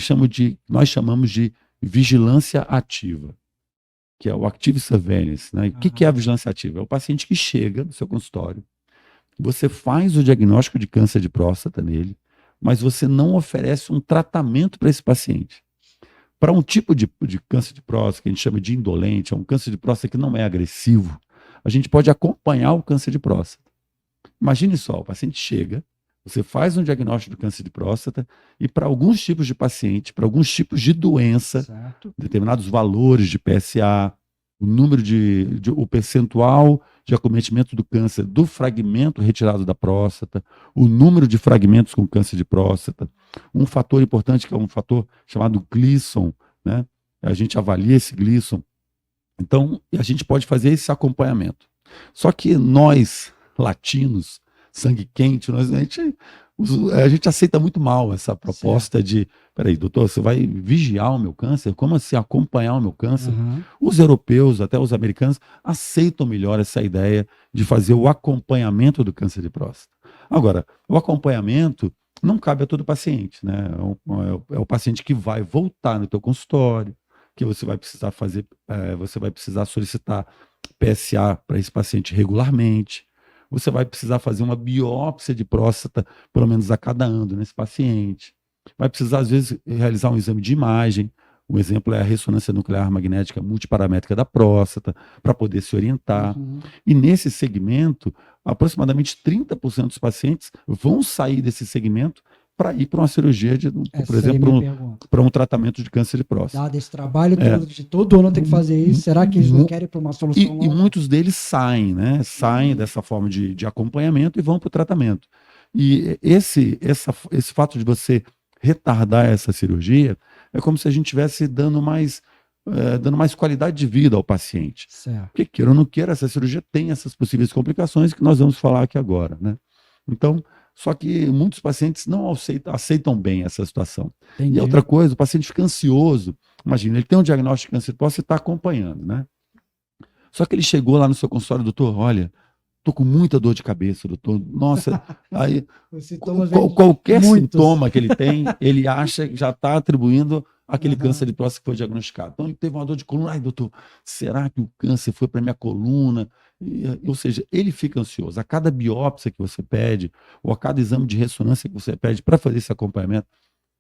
nós chamamos de vigilância ativa, que é o Active Surveillance, né? O que é a vigilância ativa? É o paciente que chega no seu consultório, você faz o diagnóstico de câncer de próstata nele, mas você não oferece um tratamento para esse paciente. Para um tipo de câncer de próstata, que a gente chama de indolente, é um câncer de próstata que não é agressivo, a gente pode acompanhar o câncer de próstata. Imagine só, o paciente chega, você faz um diagnóstico do câncer de próstata e para alguns tipos de paciente, para alguns tipos de doença, determinados valores de PSA, o número o percentual de acometimento do câncer do fragmento retirado da próstata, o número de fragmentos com câncer de próstata, um fator importante que é um fator chamado Gleason, né? A gente avalia esse Gleason. Então, a gente pode fazer esse acompanhamento. Só que nós, latinos, sangue quente, a gente aceita muito mal essa proposta de, peraí, doutor, você vai vigiar o meu câncer? Como assim acompanhar o meu câncer? Os europeus, até os americanos, aceitam melhor essa ideia de fazer o acompanhamento do câncer de próstata. Agora, o acompanhamento não cabe a todo paciente, né? É o paciente que vai voltar no teu consultório, que você vai precisar fazer, você vai precisar solicitar PSA para esse paciente regularmente. Você vai precisar fazer uma biópsia de próstata, pelo menos a cada ano, nesse paciente. Vai precisar, às vezes, realizar um exame de imagem. Um exemplo é a ressonância nuclear magnética multiparamétrica da próstata, para poder se orientar. E nesse segmento, aproximadamente 30% dos pacientes vão sair desse segmento para ir para uma cirurgia, por exemplo, para um tratamento de câncer de próstata. Dado esse trabalho de todo ano tem que fazer isso, será que eles não querem para uma solução e muitos deles saem, né? Saem dessa forma de acompanhamento e vão para o tratamento. E esse fato de você retardar essa cirurgia é como se a gente estivesse dando mais qualidade de vida ao paciente. Porque queira ou não queira, essa cirurgia tem essas possíveis complicações que nós vamos falar aqui agora, né? Então, só que muitos pacientes não aceitam bem essa situação. Entendi. E outra coisa, o paciente fica ansioso. Imagina, ele tem um diagnóstico de câncer de próstata e está acompanhando, né? Só que ele chegou lá no seu consultório, doutor, olha, tô com muita dor de cabeça, doutor. Nossa, aí qualquer sintoma que ele tem, ele acha que já está atribuindo aquele câncer de próstata que foi diagnosticado. Então ele teve uma dor de coluna, ai doutor, será que o câncer foi para minha coluna? Ou seja, ele fica ansioso. A cada biópsia que você pede, ou a cada exame de ressonância que você pede para fazer esse acompanhamento,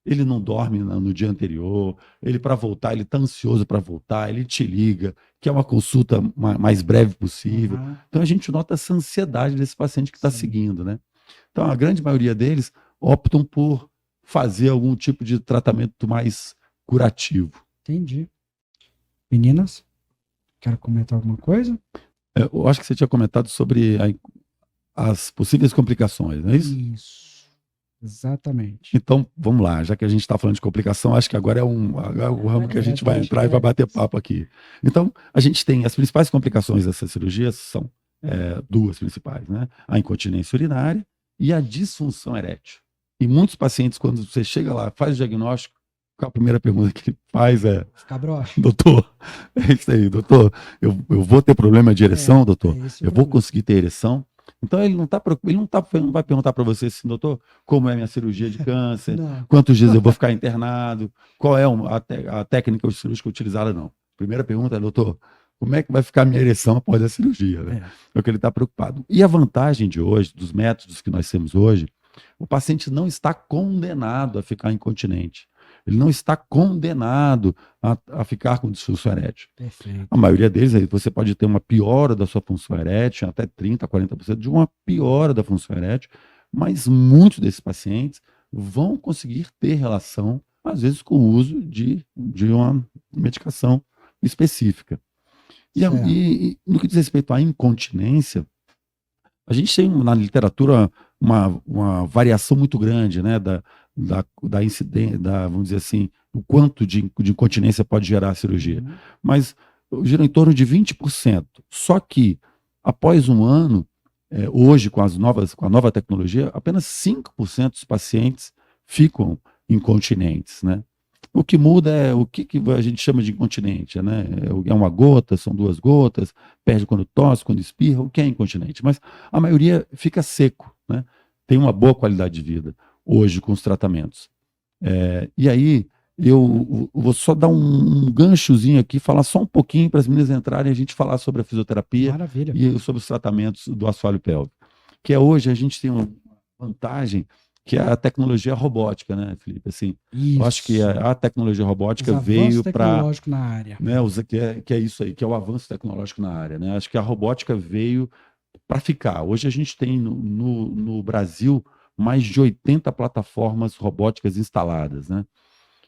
ele não dorme no dia anterior, ele para voltar, ele está ansioso para voltar, ele te liga, quer uma consulta mais breve possível. Então a gente nota essa ansiedade desse paciente que está seguindo, né? Então a grande maioria deles optam por fazer algum tipo de tratamento mais curativo. Entendi. Meninas, quero comentar alguma coisa? Eu acho que você tinha comentado sobre as possíveis complicações, não é isso? Isso. Exatamente. Então, vamos lá, já que a gente está falando de complicação, acho que agora é o ramo que a gente vai entrar e vai bater papo aqui. Então, a gente tem as principais complicações dessa cirurgia são duas principais, né? A incontinência urinária e a disfunção erétil. E muitos pacientes, quando você chega lá, faz o diagnóstico, a primeira pergunta que ele faz é: Ficar broxa. doutor, é isso aí, doutor, eu vou ter problema de ereção, doutor? esse Eu vou conseguir ter ereção? Então ele não vai perguntar para você assim, doutor, como é a minha cirurgia de câncer, Não. quantos dias eu vou ficar internado, qual é a técnica cirúrgica utilizada, não. Primeira pergunta é, doutor, como é que vai ficar a minha ereção após a cirurgia? Né? É o que ele está preocupado. E a vantagem de hoje, dos métodos que nós temos hoje, o paciente não está condenado a ficar incontinente. Ele não está condenado a ficar com disfunção erétil. Perfeito. A maioria deles, aí, você pode ter uma piora da sua função erétil, até 30%, 40% de uma piora da função erétil, mas muitos desses pacientes vão conseguir ter relação, às vezes, com o uso de uma medicação específica. E no que diz respeito à incontinência, a gente tem na literatura uma variação muito grande, né, da incidência, vamos dizer assim, o quanto de incontinência pode gerar a cirurgia. Mas gira em torno de 20%. Só que, após um ano, hoje, com a nova tecnologia, apenas 5% dos pacientes ficam incontinentes, né? O que muda é o que a gente chama de incontinente, né? É uma gota, são 2 gotas, perde quando tosse, quando espirra, o que é incontinente? Mas a maioria fica seco, né? Tem uma boa qualidade de vida hoje com os tratamentos. E aí, eu vou só dar um ganchozinho aqui, falar só um pouquinho para as meninas entrarem e a gente falar sobre a fisioterapia. Maravilha. E sobre os tratamentos do assoalho pélvico. Que hoje a gente tem uma vantagem, que é a tecnologia robótica, né, Felipe? Assim, eu acho que a tecnologia robótica veio para... tecnológico na área. Né, que é isso aí, que é o avanço tecnológico na área. Né? Acho que a robótica veio para ficar. Hoje a gente tem no Brasil mais de 80 plataformas robóticas instaladas, né?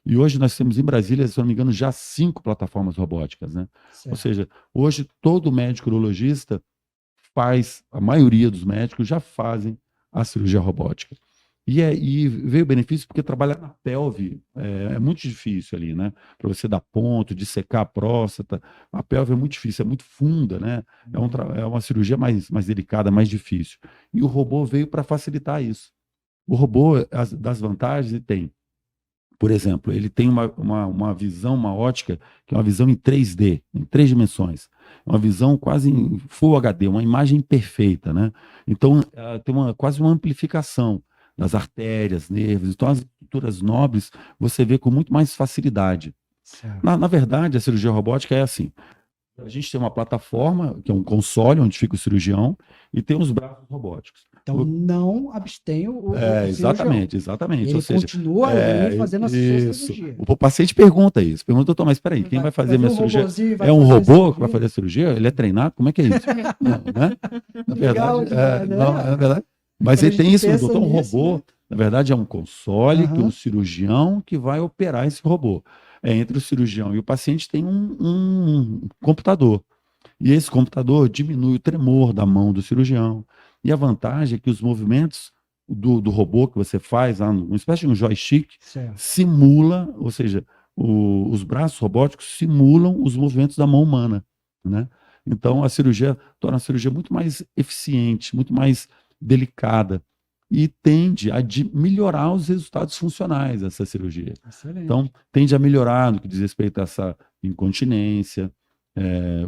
E hoje nós temos em Brasília, se não me engano, já 5 plataformas robóticas, né? Ou seja, hoje todo médico urologista a maioria dos médicos já fazem a cirurgia robótica. E veio benefício porque trabalhar na pelve é muito difícil ali, né? Para você dar ponto, dissecar a próstata, a pelve é muito difícil, é muito funda, né? É uma cirurgia mais delicada, mais difícil. E o robô veio para facilitar isso. O robô, das vantagens, ele tem. Por exemplo, ele tem uma visão, uma ótica, que é uma visão em 3D, em 3 dimensões. Uma visão quase em Full HD, uma imagem perfeita, né? Então, tem quase uma amplificação das artérias, nervos, então as estruturas nobres você vê com muito mais facilidade. Na verdade, a cirurgia robótica é assim. A gente tem uma plataforma, que é um console, onde fica o cirurgião, e tem os braços robóticos. Então, não abstenha o exatamente. Ele Ou seja, continua ali fazendo a sua cirurgia. O paciente pergunta isso. Pergunta, doutor, mas espera aí, quem vai fazer a minha cirurgia? É um robô que vai fazer a cirurgia? Ele é treinado? Como é que é isso? Não, né? Na verdade, mas ele tem isso, doutor, um robô. Na verdade, é um console, que é um cirurgião que vai operar esse robô. Entre o cirurgião e o paciente tem um computador. E esse computador diminui o tremor da mão do cirurgião. E a vantagem é que os movimentos do robô que você faz, uma espécie de um joystick, simula, ou seja, os braços robóticos simulam os movimentos da mão humana, né? Então, a cirurgia torna a cirurgia muito mais eficiente, muito mais delicada e tende a melhorar os resultados funcionais dessa cirurgia. Excelente. Então, tende a melhorar no que diz respeito a essa incontinência,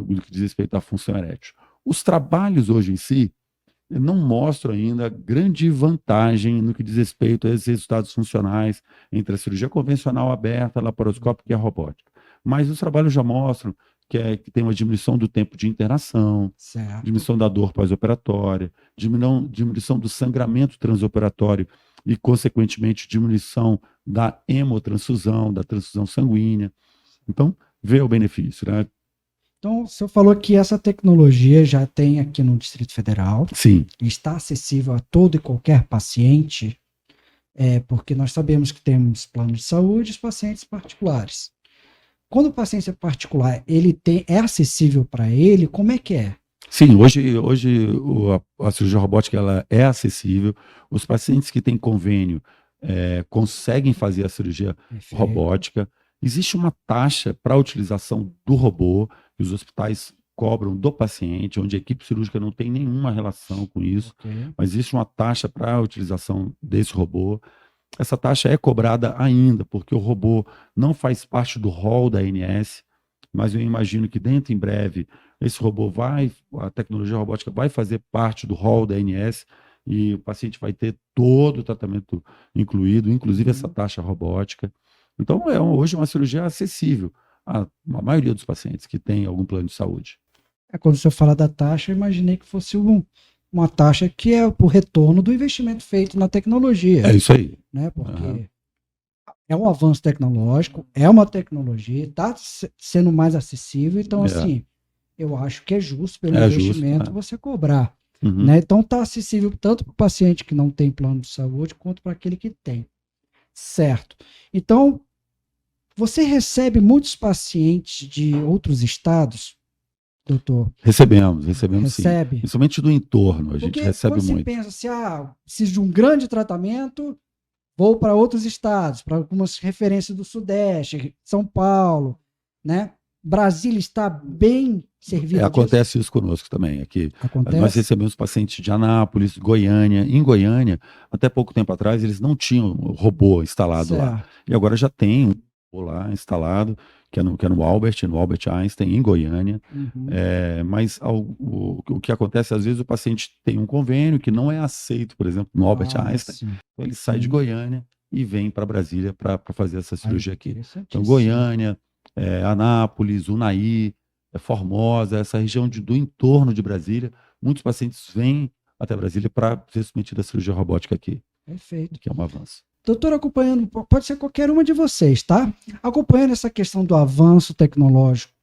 no que diz respeito à função erétil. Os trabalhos hoje em si não mostram ainda grande vantagem no que diz respeito a esses resultados funcionais entre a cirurgia convencional aberta, a laparoscópica e a robótica. Mas os trabalhos já mostram que tem uma diminuição do tempo de internação, diminuição da dor pós-operatória, diminuição do sangramento transoperatório e, consequentemente, diminuição da hemotransfusão, da transfusão sanguínea. Então, vê o benefício, né? Então, o senhor falou que essa tecnologia já tem aqui no Distrito Federal. Sim. Está acessível a todo e qualquer paciente, porque nós sabemos que temos planos de saúde e os pacientes Quando o paciente é particular, é acessível para ele, como é que é? Sim, hoje a cirurgia robótica ela é acessível. Os pacientes que têm convênio conseguem fazer a cirurgia Perfeito. robótica. Existe uma taxa para a utilização do robô, que os hospitais cobram do paciente, onde a equipe cirúrgica não tem nenhuma relação com isso, Ok. mas existe uma taxa para a utilização desse robô. Essa taxa é cobrada ainda, porque o robô não faz parte do rol da ANS, mas eu imagino que dentro em breve esse robô a tecnologia robótica vai fazer parte do rol da ANS e o paciente vai ter todo o tratamento incluído, inclusive essa taxa robótica. Então, hoje uma cirurgia acessível à maioria dos pacientes que tem algum plano de saúde. Quando você fala da taxa, eu imaginei que fosse uma taxa que é o retorno do investimento feito na tecnologia. É isso aí. Né? Porque é um avanço tecnológico, é uma tecnologia, está sendo mais acessível, então, assim, eu acho que é justo pelo investimento você cobrar. Uhum. Né? Então, está acessível tanto para o paciente que não tem plano de saúde, quanto para aquele que tem. Certo. Então, você recebe muitos pacientes de outros estados, doutor? Recebemos Recebe? sim. Principalmente do entorno, a gente recebe quando muito. Você pensa assim, preciso de um grande tratamento, vou para outros estados, para algumas referências do Sudeste, São Paulo, né? Brasília está bem servido. Acontece isso conosco também. Aqui, acontece? Nós recebemos pacientes de Anápolis, Goiânia. Em Goiânia, até pouco tempo atrás, eles não tinham robô instalado lá. E agora já tem um robô lá instalado, que é no Albert Einstein, em Goiânia. Uhum. Mas o que acontece, às vezes, o paciente tem um convênio que não é aceito, por exemplo, no Albert Einstein. Sim. Então, ele sai de Goiânia e vem para Brasília para fazer essa cirurgia aqui. Então, Interessantíssimo. Goiânia, Anápolis, Unai, Formosa, essa região do entorno de Brasília, muitos pacientes vêm até Brasília para ser submetido à cirurgia robótica aqui, Perfeito. que é um avanço. Doutor, acompanhando, pode ser qualquer uma de vocês, tá? Acompanhando essa questão do avanço tecnológico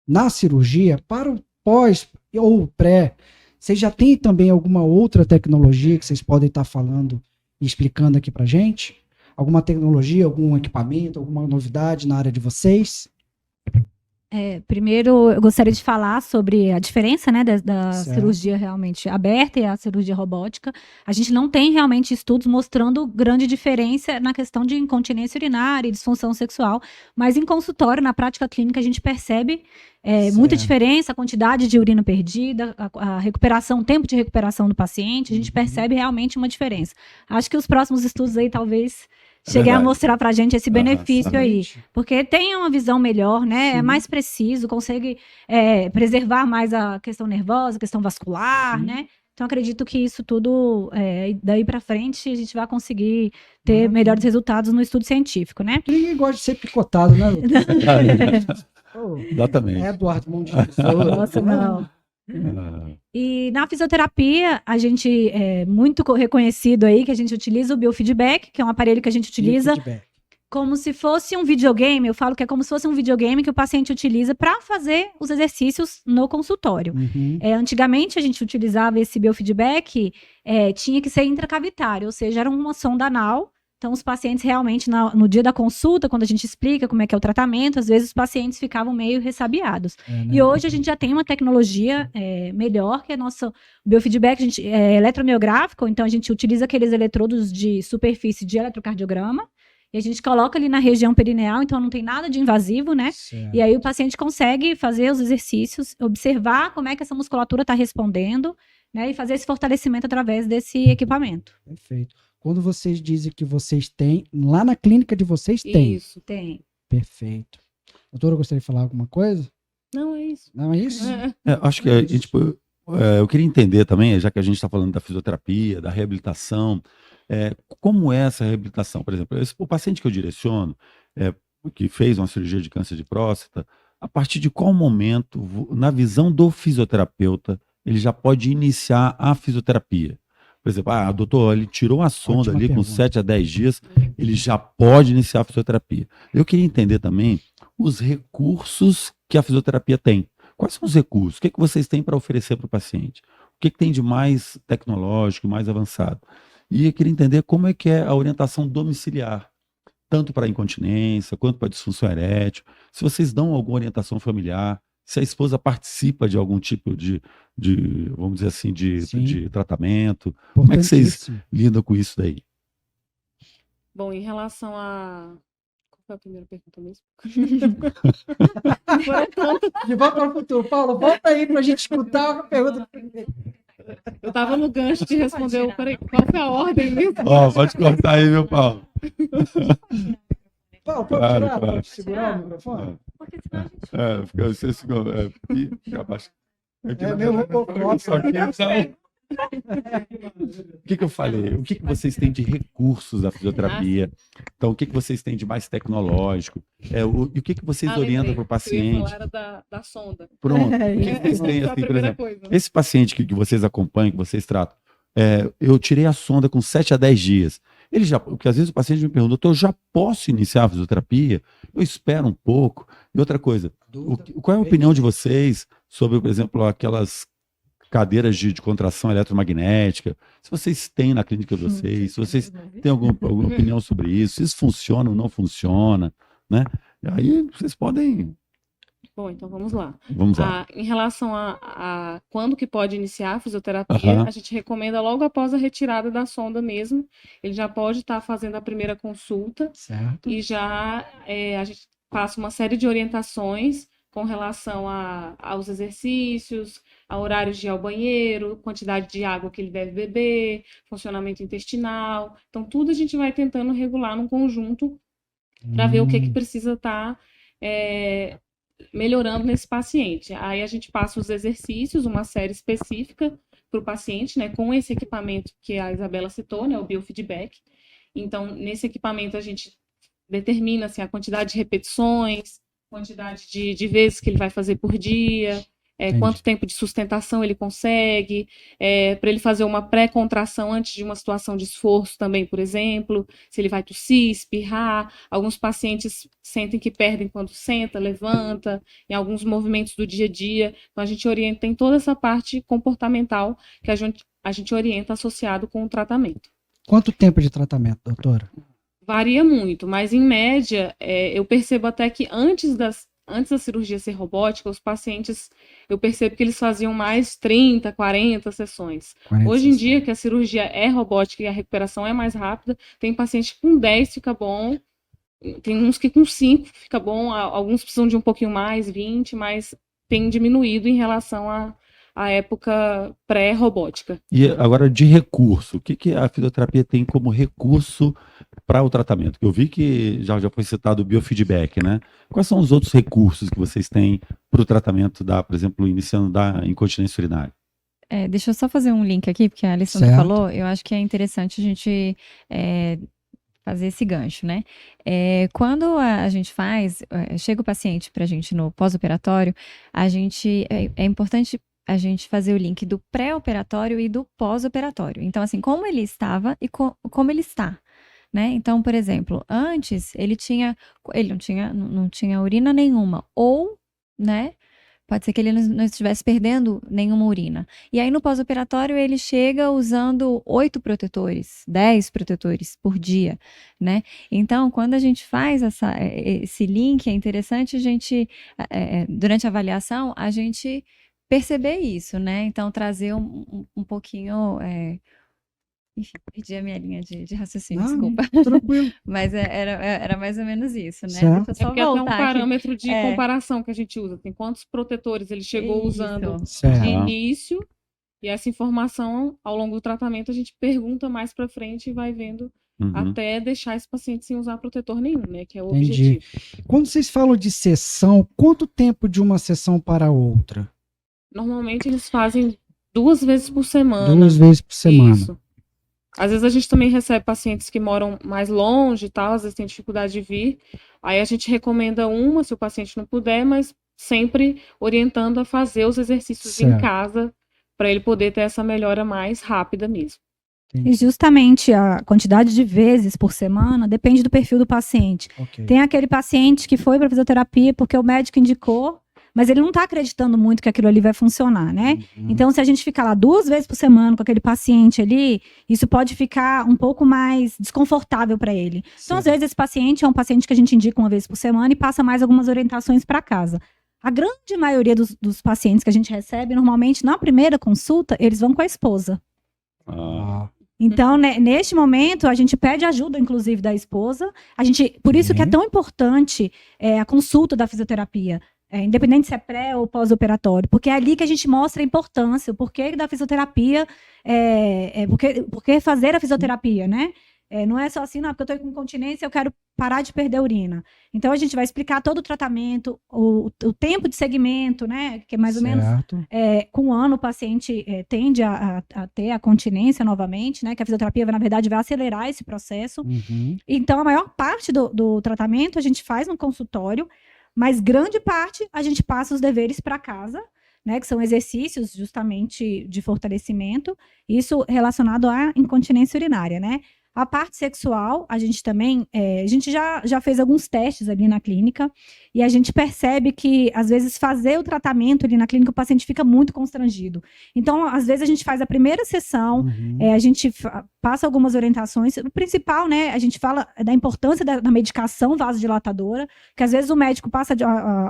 na cirurgia, para o pós ou o pré, vocês já têm também alguma outra tecnologia que vocês podem estar falando e explicando aqui pra gente? Alguma tecnologia, algum equipamento, alguma novidade na área de vocês? Primeiro, eu gostaria de falar sobre a diferença, né, da Certo. cirurgia realmente aberta e a cirurgia robótica. A gente não tem realmente estudos mostrando grande diferença na questão de incontinência urinária e disfunção sexual, mas em consultório, na prática clínica, a gente percebe muita diferença, a quantidade de urina perdida, a recuperação, o tempo de recuperação do paciente, a gente percebe realmente uma diferença. Acho que os próximos estudos aí talvez cheguei a mostrar pra gente esse benefício aí. Porque tem uma visão melhor, né? Sim. É mais preciso, consegue preservar mais a questão nervosa, a questão vascular, né? Então, acredito que isso tudo, daí pra frente, a gente vai conseguir ter melhores resultados no estudo científico, né? Ninguém gosta de ser picotado, né? Exatamente. Eduardo Mão de Tesoura. Nossa, não. E na fisioterapia, a gente é muito reconhecido aí que a gente utiliza o biofeedback, que é um aparelho que a gente utiliza como se fosse um videogame. Eu falo que é como se fosse um videogame que o paciente utiliza para fazer os exercícios no consultório. Antigamente, a gente utilizava esse biofeedback, tinha que ser intracavitário, ou seja, era uma sonda anal. Então, os pacientes realmente, no dia da consulta, quando a gente explica como é que é o tratamento, às vezes os pacientes ficavam meio ressabiados. E hoje a gente já tem uma tecnologia melhor, que é nosso biofeedback, a gente, eletromiográfico, então a gente utiliza aqueles eletrodos de superfície de eletrocardiograma, e a gente coloca ali na região perineal, então não tem nada de invasivo, né? Certo. E aí o paciente consegue fazer os exercícios, observar como é que essa musculatura está respondendo, né? E fazer esse fortalecimento através desse equipamento. Perfeito. Quando vocês dizem que vocês têm, lá na clínica de vocês tem. Isso. Tem. Perfeito. Doutora, gostaria de falar alguma coisa? Não, é isso. Não é isso? Acho que eu queria entender também, já que a gente está falando da fisioterapia, da reabilitação, como é essa reabilitação? Por exemplo, o paciente que eu direciono, que fez uma cirurgia de câncer de próstata, a partir de qual momento, na visão do fisioterapeuta, ele já pode iniciar a fisioterapia? Por exemplo, doutor, ele tirou a sonda ali com 7 a 10 dias, ele já pode iniciar a fisioterapia. Eu queria entender também os recursos que a fisioterapia tem. Quais são os recursos? O que vocês têm para oferecer para o paciente? O que tem de mais tecnológico, mais avançado? E eu queria entender como é que é a orientação domiciliar, tanto para incontinência, quanto para disfunção erétil. Se vocês dão alguma orientação familiar, se a esposa participa de algum tipo de vamos dizer assim, Sim. de tratamento. Como é que vocês Importantíssimo. lidam com isso daí? Bom, em relação a... Qual foi a primeira pergunta mesmo? De volta para o futuro. Paulo, volta aí para a gente escutar a pergunta. Eu tava no gancho de responder. Peraí, qual foi a ordem mesmo? Ó, pode cortar aí, meu Paulo. Paulo, pode Claro, tirar? claro. Pode segurar o microfone? Porque senão a gente... Fica abaixo. É meu robocop. Só que, o que eu falei? O que vocês têm de recursos da fisioterapia? Então, o que vocês têm de mais tecnológico? E o que vocês orientam para o Eu ia paciente? falar era da sonda. Pronto. O que vocês têm, assim, por exemplo, esse paciente que vocês acompanham, que vocês tratam, eu tirei a sonda com 7 a 10 dias. Ele já, porque às vezes o paciente me pergunta, doutor, eu já posso iniciar a fisioterapia? Eu espero um pouco. E outra coisa, qual é a opinião de vocês sobre, por exemplo, aquelas cadeiras de contração eletromagnética? Se vocês têm na clínica de vocês, se vocês têm alguma opinião sobre isso, se isso funciona ou não funciona, né? E aí vocês podem... Bom, então vamos lá. Vamos lá. Em relação a quando que pode iniciar a fisioterapia, a gente recomenda logo após a retirada da sonda mesmo. Ele já pode estar fazendo a primeira consulta Certo. e já a gente passa uma série de orientações com relação aos exercícios, a horários de ir ao banheiro, quantidade de água que ele deve beber, funcionamento intestinal. Então, tudo a gente vai tentando regular num conjunto para ver o que precisa estar melhorando nesse paciente. Aí a gente passa os exercícios, uma série específica para o paciente, né, com esse equipamento que a Isabela citou, né, o biofeedback. Então, nesse equipamento a gente determina assim, a quantidade de repetições, quantidade de vezes que ele vai fazer por dia, quanto tempo de sustentação ele consegue, para ele fazer uma pré-contração antes de uma situação de esforço também, por exemplo, se ele vai tossir, espirrar. Alguns pacientes sentem que perdem quando senta, levanta, em alguns movimentos do dia a dia. Então, a gente orienta em toda essa parte comportamental que a gente orienta associado com o tratamento. Quanto tempo de tratamento, doutora? Varia muito, mas em média, eu percebo até que antes da cirurgia ser robótica, os pacientes, eu percebo que eles faziam mais 30, 40 sessões. Hoje em dia, que a cirurgia é robótica e a recuperação é mais rápida, tem paciente que com 10 fica bom, tem uns que com 5 fica bom, alguns precisam de um pouquinho mais, 20, mas tem diminuído em relação à época pré-robótica. E agora, de recurso, o que a fisioterapia tem como recurso para o tratamento? Eu vi que já foi citado o biofeedback, né? Quais são os outros recursos que vocês têm para o tratamento por exemplo, iniciando da incontinência urinária? Deixa eu só fazer um link aqui, porque a Alessandra falou, eu acho que é interessante a gente fazer esse gancho, né? Quando a gente chega o paciente para a gente no pós-operatório, é importante a gente fazer o link do pré-operatório e do pós-operatório. Então, assim, como ele estava e como ele está, né? Então, por exemplo, antes ele não tinha urina nenhuma, ou, né? Pode ser que ele não estivesse perdendo nenhuma urina. E aí, no pós-operatório, ele chega usando 8 protetores, 10 protetores por dia, né? Então, quando a gente faz esse link, é interessante a gente, durante a avaliação, a gente perceber isso, né? Então, trazer um pouquinho... Enfim, perdi a minha linha de raciocínio, desculpa. Tranquilo. Mas era mais ou menos isso, né? Certo. Deixa eu só porque até um voltar parâmetro aqui. de comparação que a gente usa. Tem quantos protetores ele chegou usando Certo. de início, e essa informação, ao longo do tratamento, a gente pergunta mais para frente e vai vendo até deixar esse paciente sem usar protetor nenhum, né? Que é o objetivo. Quando vocês falam de sessão, quanto tempo de uma sessão para outra? Normalmente eles fazem 2 vezes por semana. 2 vezes por semana. Isso. Às vezes a gente também recebe pacientes que moram mais longe e tal, às vezes tem dificuldade de vir. Aí a gente recomenda uma, se o paciente não puder, mas sempre orientando a fazer os exercícios em casa, para ele poder ter essa melhora mais rápida mesmo. E justamente a quantidade de vezes por semana depende do perfil do paciente. Tem aquele paciente que foi para fisioterapia porque o médico indicou, mas ele não está acreditando muito que aquilo ali vai funcionar, né? Então, se a gente ficar lá 2 vezes por semana com aquele paciente ali, isso pode ficar um pouco mais desconfortável para ele. Então, às vezes, esse paciente é um paciente que a gente indica 1 vez por semana e passa mais algumas orientações para casa. A grande maioria dos pacientes que a gente recebe, normalmente, na primeira consulta, eles vão com a esposa. Ah, Então, neste momento, a gente pede ajuda, inclusive, da esposa. Por isso que é tão importante a consulta da fisioterapia, independente se é pré ou pós-operatório, porque é ali que a gente mostra a importância, o porquê da fisioterapia, porque fazer a fisioterapia, né? Não é só assim, não, porque eu estou com incontinência, eu quero parar de perder urina. Então, a gente vai explicar todo o tratamento, o tempo de segmento, né? Que é mais ou menos com um ano o paciente tende a ter a continência novamente, né? Que a fisioterapia, na verdade, vai acelerar esse processo. Então, a maior parte do tratamento a gente faz no consultório, mas grande parte a gente passa os deveres para casa, né? Que são exercícios justamente de fortalecimento, isso relacionado à incontinência urinária, né? A parte sexual, a gente também, a gente já fez alguns testes ali na clínica e a gente percebe que, às vezes, fazer o tratamento ali na clínica, o paciente fica muito constrangido. Então, às vezes, a gente faz a primeira sessão, a gente passa algumas orientações. O principal, né, a gente fala da importância da medicação vasodilatadora, que às vezes o médico passa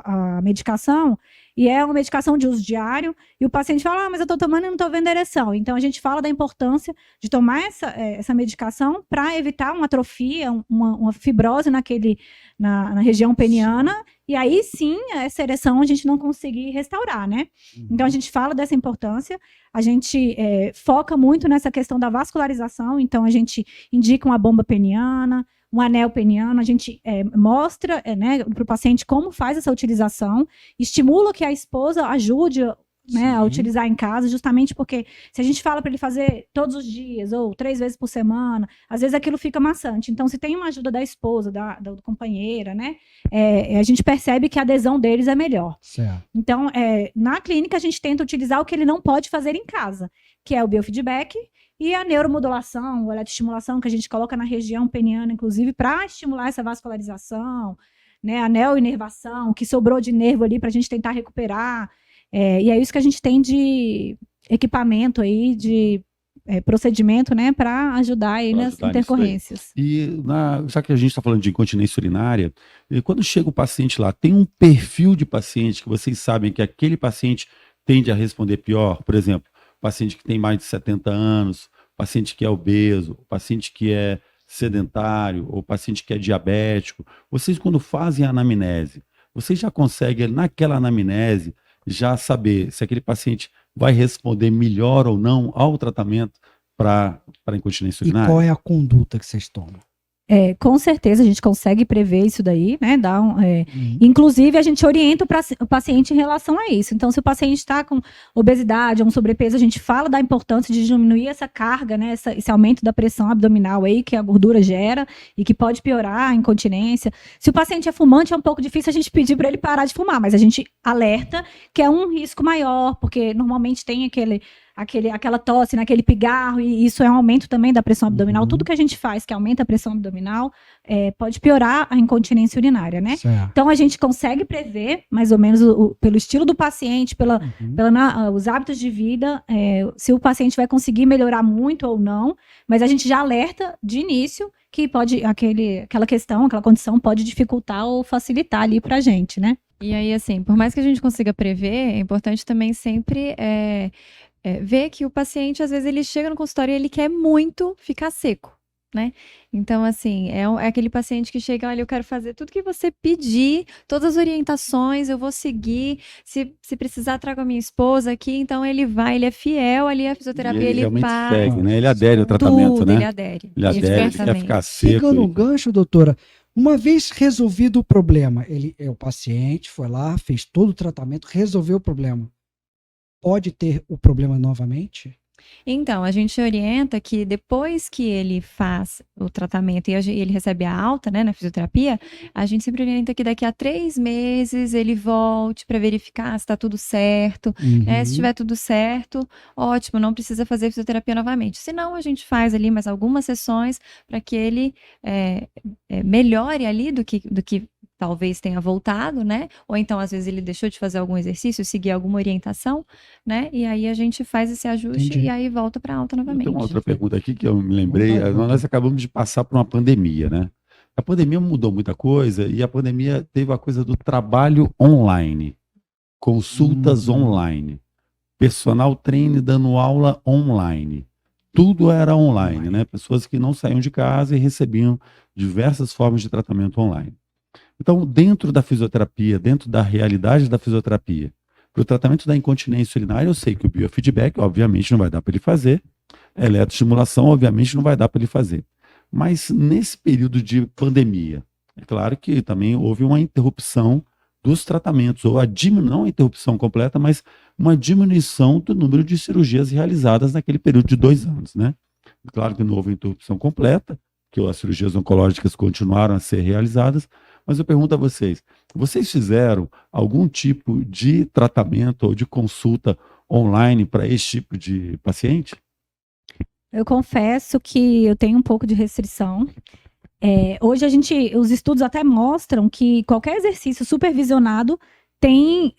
a medicação e é uma medicação de uso diário, e o paciente fala, mas eu estou tomando e não estou vendo ereção. Então, a gente fala da importância de tomar essa medicação para evitar uma atrofia, uma fibrose na região peniana, e aí sim, essa ereção a gente não conseguir restaurar, né? Então, a gente fala dessa importância, a gente foca muito nessa questão da vascularização, então a gente indica uma bomba peniana, um anel peniano, a gente mostra para o paciente como faz essa utilização, estimula que a esposa ajude, né, a utilizar em casa, justamente porque se a gente fala para ele fazer todos os dias ou 3 vezes por semana, às vezes aquilo fica maçante. Então, se tem uma ajuda da esposa, da companheira, né, a gente percebe que a adesão deles é melhor. Certo. Então, na clínica, a gente tenta utilizar o que ele não pode fazer em casa, que é o biofeedback e a neuromodulação, ou eletroestimulação, que a gente coloca na região peniana, inclusive, para estimular essa vascularização, né, a neoinervação, que sobrou de nervo ali para a gente tentar recuperar. E é isso que a gente tem de equipamento aí, de procedimento, né, para ajudar aí nas intercorrências. E já que a gente está falando de incontinência urinária, quando chega o paciente lá, tem um perfil de paciente que vocês sabem que aquele paciente tende a responder pior? Por exemplo, paciente que tem mais de 70 anos, paciente que é obeso, paciente que é sedentário, ou paciente que é diabético. Vocês, quando fazem a anamnese, vocês já conseguem, naquela anamnese, já saber se aquele paciente vai responder melhor ou não ao tratamento para incontinência urinária? E qual é a conduta que vocês tomam? Com certeza a gente consegue prever isso daí, né? Inclusive, a gente orienta o paciente em relação a isso. Então, se o paciente está com obesidade ou um sobrepeso, a gente fala da importância de diminuir essa carga, né? Esse aumento da pressão abdominal aí que a gordura gera e que pode piorar a incontinência. Se o paciente é fumante, é um pouco difícil a gente pedir para ele parar de fumar, mas a gente alerta que é um risco maior, porque normalmente tem aquela tosse, naquele pigarro, e isso é um aumento também da pressão abdominal. Tudo que a gente faz que aumenta a pressão abdominal pode piorar a incontinência urinária, né? Certo. Então, a gente consegue prever, mais ou menos, pelo estilo do paciente, os hábitos de vida, se o paciente vai conseguir melhorar muito ou não, mas a gente já alerta de início que pode, aquela condição pode dificultar ou facilitar ali pra gente, né? E aí, assim, por mais que a gente consiga prever, é importante também sempre ver que o paciente, às vezes, ele chega no consultório e ele quer muito ficar seco, né? Então, assim, é aquele paciente que chega, olha, eu quero fazer tudo que você pedir, todas as orientações, eu vou seguir, se precisar, trago a minha esposa aqui, então ele é fiel ali à fisioterapia, ele ele realmente faz. segue, né? Ele adere ao tratamento, tudo, né? Ele adere, ele quer ficar seco. Pegando um gancho, doutora, uma vez resolvido o problema, o paciente foi lá, fez todo o tratamento, resolveu o problema. Pode ter o problema novamente? Então, a gente orienta que depois que ele faz o tratamento e ele recebe a alta, né, na fisioterapia, a gente sempre orienta que daqui a 3 meses ele volte para verificar se está tudo certo. Se estiver tudo certo, ótimo, não precisa fazer fisioterapia novamente. Senão, a gente faz ali mais algumas sessões para que ele melhore ali do que talvez tenha voltado, né? Ou então, às vezes, ele deixou de fazer algum exercício, seguir alguma orientação, né? E aí a gente faz esse ajuste. Entendi. E aí volta para alta novamente. Tem uma outra pergunta aqui que eu me lembrei. Nós acabamos de passar por uma pandemia, né? A pandemia mudou muita coisa e a pandemia teve a coisa do trabalho online. consultas online, personal trainer dando aula online. Tudo era online, né? Pessoas que não saíam de casa e recebiam diversas formas de tratamento online. Então, dentro da fisioterapia, dentro da realidade da fisioterapia, para o tratamento da incontinência urinária, eu sei que o biofeedback, obviamente, não vai dar para ele fazer, a eletroestimulação, obviamente, não vai dar para ele fazer. Mas nesse período de pandemia, é claro que também houve uma interrupção dos tratamentos, ou não a interrupção completa, mas uma diminuição do número de cirurgias realizadas naquele período de 2 anos, né? Claro que não houve interrupção completa, que as cirurgias oncológicas continuaram a ser realizadas, mas eu pergunto a vocês, vocês fizeram algum tipo de tratamento ou de consulta online para esse tipo de paciente? Eu confesso que eu tenho um pouco de restrição. Hoje os estudos até mostram que qualquer exercício supervisionado tem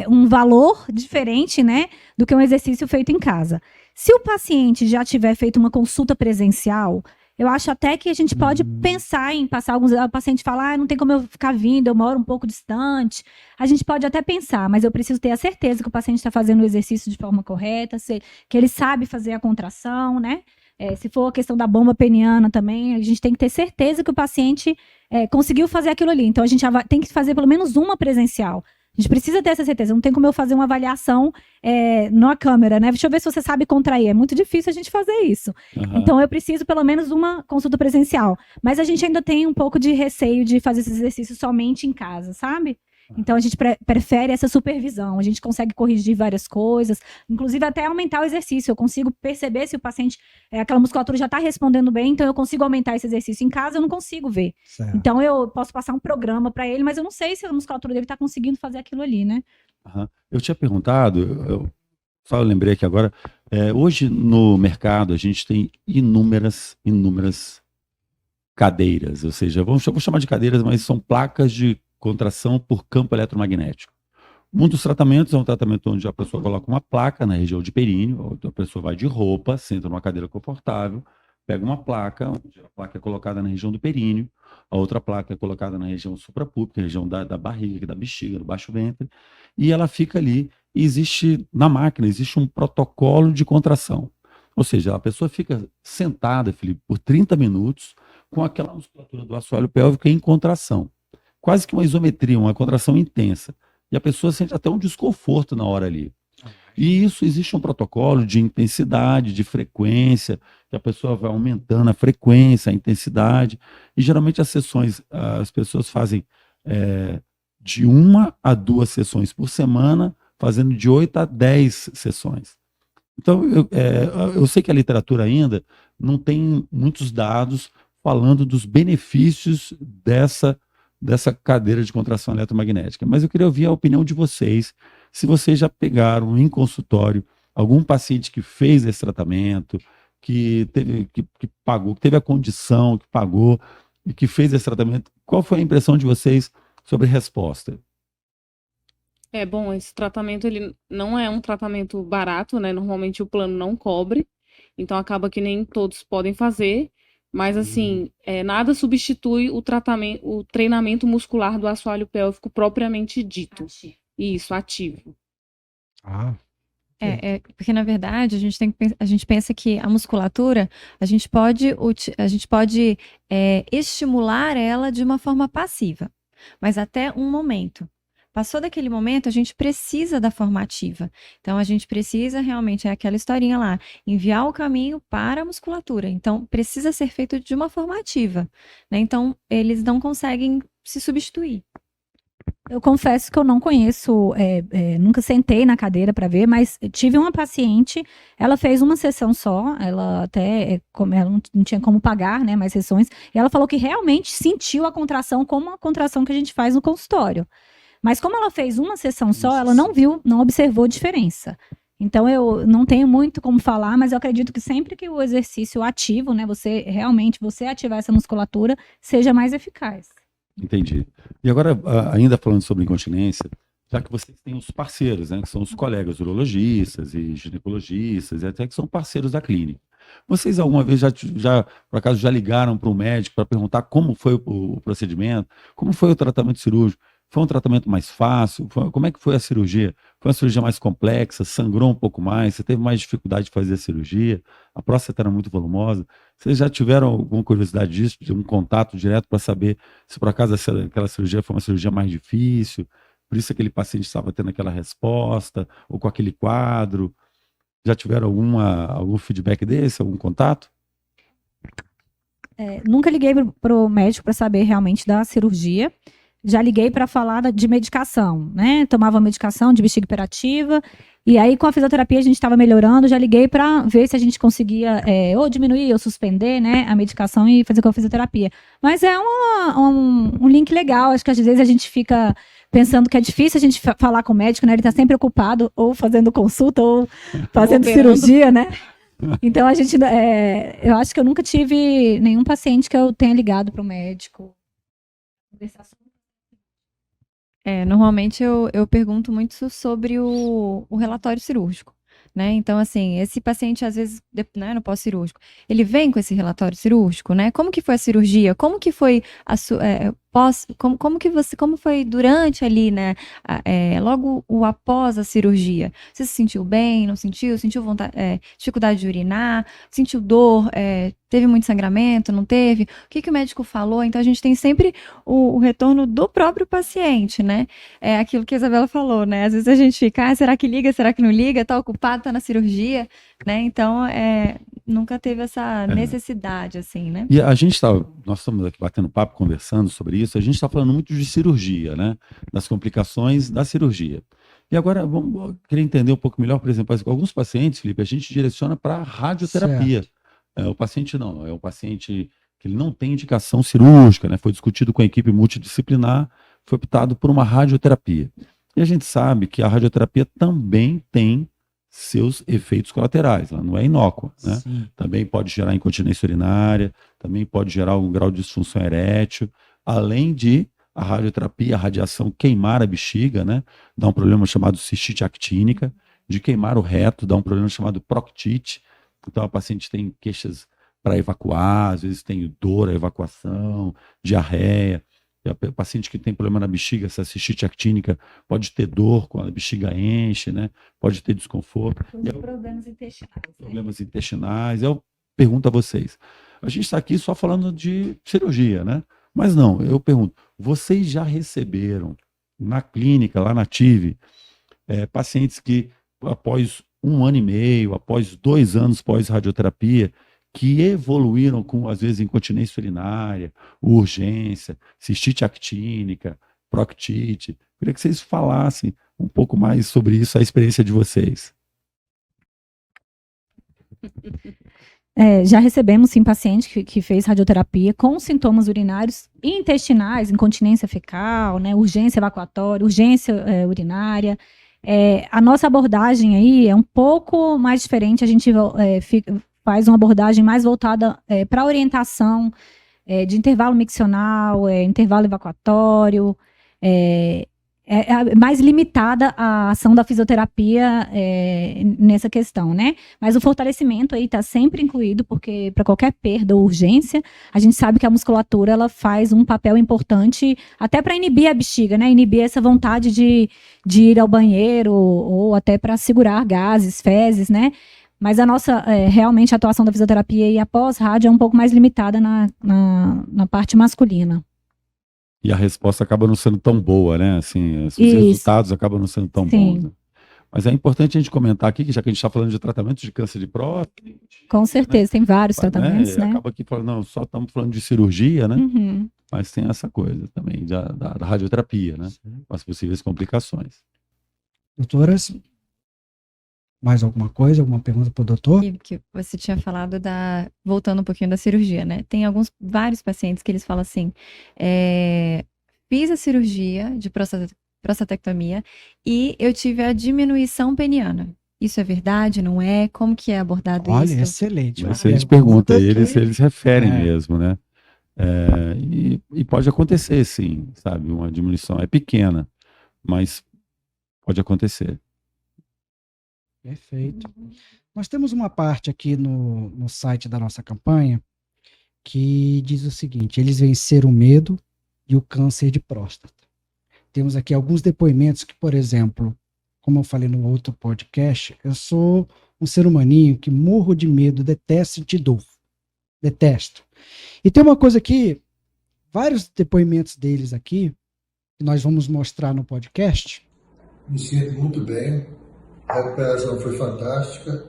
um valor diferente, né, do que um exercício feito em casa. Se o paciente já tiver feito uma consulta presencial, eu acho até que a gente pode pensar em passar alguns... O paciente fala, não tem como eu ficar vindo, eu moro um pouco distante. A gente pode até pensar, mas eu preciso ter a certeza que o paciente está fazendo o exercício de forma correta, que ele sabe fazer a contração, né? Se for a questão da bomba peniana também, a gente tem que ter certeza que o paciente conseguiu fazer aquilo ali. Então, a gente tem que fazer pelo menos uma presencial. A gente precisa ter essa certeza. Não tem como eu fazer uma avaliação na câmera, né? Deixa eu ver se você sabe contrair. É muito difícil a gente fazer isso. Uhum. Então, eu preciso pelo menos uma consulta presencial. Mas a gente ainda tem um pouco de receio de fazer esses exercícios somente em casa, sabe? Então, a gente prefere essa supervisão. A gente consegue corrigir várias coisas, inclusive até aumentar o exercício. Eu consigo perceber se o paciente, aquela musculatura já está respondendo bem, então eu consigo aumentar esse exercício. Em casa, eu não consigo ver. Certo. Então, eu posso passar um programa para ele, mas eu não sei se a musculatura dele está conseguindo fazer aquilo ali, né? Uhum. Eu tinha perguntado, só lembrei aqui agora, hoje no mercado a gente tem inúmeras cadeiras, ou seja, eu vou chamar de cadeiras, mas são placas de contração por campo eletromagnético. Um dos tratamentos é um tratamento onde a pessoa coloca uma placa na região de períneo, a pessoa vai de roupa, senta numa cadeira confortável, pega uma placa, onde a placa é colocada na região do períneo, a outra placa é colocada na região suprapúbica, região da barriga, da bexiga, do baixo ventre, e ela fica ali, e na máquina, existe um protocolo de contração. Ou seja, a pessoa fica sentada, Felipe, por 30 minutos, com aquela musculatura do assoalho pélvico em contração. Quase que uma isometria, uma contração intensa. E a pessoa sente até um desconforto na hora ali. E isso, existe um protocolo de intensidade, de frequência, que a pessoa vai aumentando a frequência, a intensidade. E geralmente as sessões, as pessoas fazem de 1 a 2 sessões por semana, fazendo de 8 a 10 sessões. Então, eu sei que a literatura ainda não tem muitos dados falando dos benefícios dessa cadeira de contração eletromagnética. Mas eu queria ouvir a opinião de vocês, se vocês já pegaram em consultório algum paciente que fez esse tratamento, que pagou, que teve a condição, que pagou e que fez esse tratamento. Qual foi a impressão de vocês sobre a resposta? Bom, esse tratamento ele não é um tratamento barato, né? Normalmente o plano não cobre, então acaba que nem todos podem fazer. Mas, assim, nada substitui o treinamento muscular do assoalho pélvico propriamente dito. Ativo. Isso, ativo. Porque, na verdade, a gente pensa que a musculatura, a gente pode estimular ela de uma forma passiva, mas até um momento. Passou daquele momento, a gente precisa da forma ativa. Então, a gente precisa realmente, aquela historinha lá, enviar o caminho para a musculatura. Então, precisa ser feito de uma forma ativa, né? Então, eles não conseguem se substituir. Eu confesso que eu não conheço, nunca sentei na cadeira para ver, mas tive uma paciente, ela fez uma sessão só, ela até, ela não tinha como pagar, né, mais sessões, e ela falou que realmente sentiu a contração como a contração que a gente faz no consultório. Mas como ela fez uma sessão só, ela não viu, não observou diferença. Então, eu não tenho muito como falar, mas eu acredito que sempre que o exercício ativo, né, você ativar essa musculatura, seja mais eficaz. Entendi. E agora, ainda falando sobre incontinência, já que vocês têm os parceiros, né, que são os colegas urologistas e ginecologistas, e até que são parceiros da clínica. Vocês alguma vez por acaso, já ligaram para o médico para perguntar como foi o procedimento, como foi o tratamento cirúrgico? Foi um tratamento mais fácil? Como é que foi a cirurgia? Foi uma cirurgia mais complexa? Sangrou um pouco mais? Você teve mais dificuldade de fazer a cirurgia? A próstata era muito volumosa? Vocês já tiveram alguma curiosidade disso, de um contato direto para saber se por acaso aquela cirurgia foi uma cirurgia mais difícil? Por isso aquele paciente estava tendo aquela resposta, ou com aquele quadro? Já tiveram algum feedback desse, algum contato? Nunca liguei pro médico para saber realmente da cirurgia. Já liguei para falar de medicação, né? Tomava medicação de bexiga hiperativa. E aí, com a fisioterapia, a gente estava melhorando. Já liguei para ver se a gente conseguia ou diminuir ou suspender, né, a medicação e fazer com a fisioterapia. Mas é um link legal. Acho que às vezes a gente fica pensando que é difícil a gente falar com o médico, né? Ele está sempre ocupado, ou fazendo consulta, ou fazendo cirurgia, né? Então, eu acho que eu nunca tive nenhum paciente que eu tenha ligado para o médico. Normalmente eu pergunto muito sobre o relatório cirúrgico, né? Então, assim, esse paciente, às vezes, né, no pós-cirúrgico, ele vem com esse relatório cirúrgico, né? Como que foi a cirurgia? Como que foi como foi durante ali, né? Logo o após a cirurgia. Você se sentiu bem, não sentiu? Sentiu vontade, dificuldade de urinar? Sentiu dor? Teve muito sangramento? Não teve? O que o médico falou? Então, a gente tem sempre o retorno do próprio paciente, né? É aquilo que a Isabela falou, né? Às vezes a gente fica, será que liga? Será que não liga? Tá ocupado, tá na cirurgia, né? Então, nunca teve essa necessidade, assim, né? E nós estamos aqui batendo papo, conversando sobre isso, a gente está falando muito de cirurgia, né? Das complicações da cirurgia. E agora, querer entender um pouco melhor, por exemplo, alguns pacientes, Felipe, a gente direciona para radioterapia. O paciente não, é um paciente que ele não tem indicação cirúrgica, né? Foi discutido com a equipe multidisciplinar, foi optado por uma radioterapia. E a gente sabe que a radioterapia também tem seus efeitos colaterais, ela não é inócua, né? Sim. Também pode gerar incontinência urinária, também pode gerar um grau de disfunção erétil, além de a radioterapia, a radiação queimar a bexiga, né? Dá um problema chamado cistite actínica, de queimar o reto, dá um problema chamado proctite. Então a paciente tem queixas para evacuar, às vezes tem dor à evacuação, diarreia. E o paciente que tem problema na bexiga, essa cistite actínica, pode ter dor quando a bexiga enche, né? Pode ter desconforto. Problemas intestinais. Problemas intestinais. Eu pergunto a vocês, a gente está aqui só falando de cirurgia, né? Mas não, eu pergunto, vocês já receberam na clínica, lá na TIV, pacientes que após 1 ano e meio, após 2 anos pós-radioterapia, que evoluíram com, às vezes, incontinência urinária, urgência, cistite actínica, proctite. Queria que vocês falassem um pouco mais sobre isso, a experiência de vocês. Já recebemos, sim, paciente que fez radioterapia com sintomas urinários e intestinais, incontinência fecal, né, urgência evacuatória, urgência urinária. A nossa abordagem aí é um pouco mais diferente, a gente faz uma abordagem mais voltada para orientação de intervalo miccional, intervalo evacuatório, mais limitada a ação da fisioterapia nessa questão, né? Mas o fortalecimento aí está sempre incluído, porque para qualquer perda ou urgência, a gente sabe que a musculatura ela faz um papel importante até para inibir a bexiga, né? Inibir essa vontade de ir ao banheiro ou até para segurar gases, fezes, né? Mas a nossa, realmente, a atuação da fisioterapia e após rádio é um pouco mais limitada na parte masculina. E a resposta acaba não sendo tão boa, né? Assim, os resultados acabam não sendo tão bons. Né? Mas é importante a gente comentar aqui, que já que a gente está falando de tratamento de câncer de próstata. Com certeza, né? Tem vários tratamentos, né? Acaba aqui falando, não, só estamos falando de cirurgia, né? Uhum. Mas tem essa coisa também da radioterapia, né? Com as possíveis complicações. Doutoras, mais alguma coisa? Alguma pergunta para o doutor? Que você tinha falado voltando um pouquinho da cirurgia, né? Tem vários pacientes que eles falam assim, fiz a cirurgia de prostatectomia e eu tive a diminuição peniana. Isso é verdade, não é? Como que é abordado isso? Olha, excelente. Excelente pergunta. Eles referem mesmo, né? E pode acontecer, sim, sabe? Uma diminuição é pequena, mas pode acontecer. Perfeito. Nós temos uma parte aqui no site da nossa campanha que diz o seguinte: eles venceram o medo e o câncer de próstata. temos aqui alguns depoimentos que, por exemplo, como eu falei no outro podcast, eu sou um ser humaninho que morro de medo, detesto sentir dor. Detesto. E tem uma coisa aqui, vários depoimentos deles aqui, que nós vamos mostrar no podcast. Me sinto muito bem, a recuperação foi fantástica.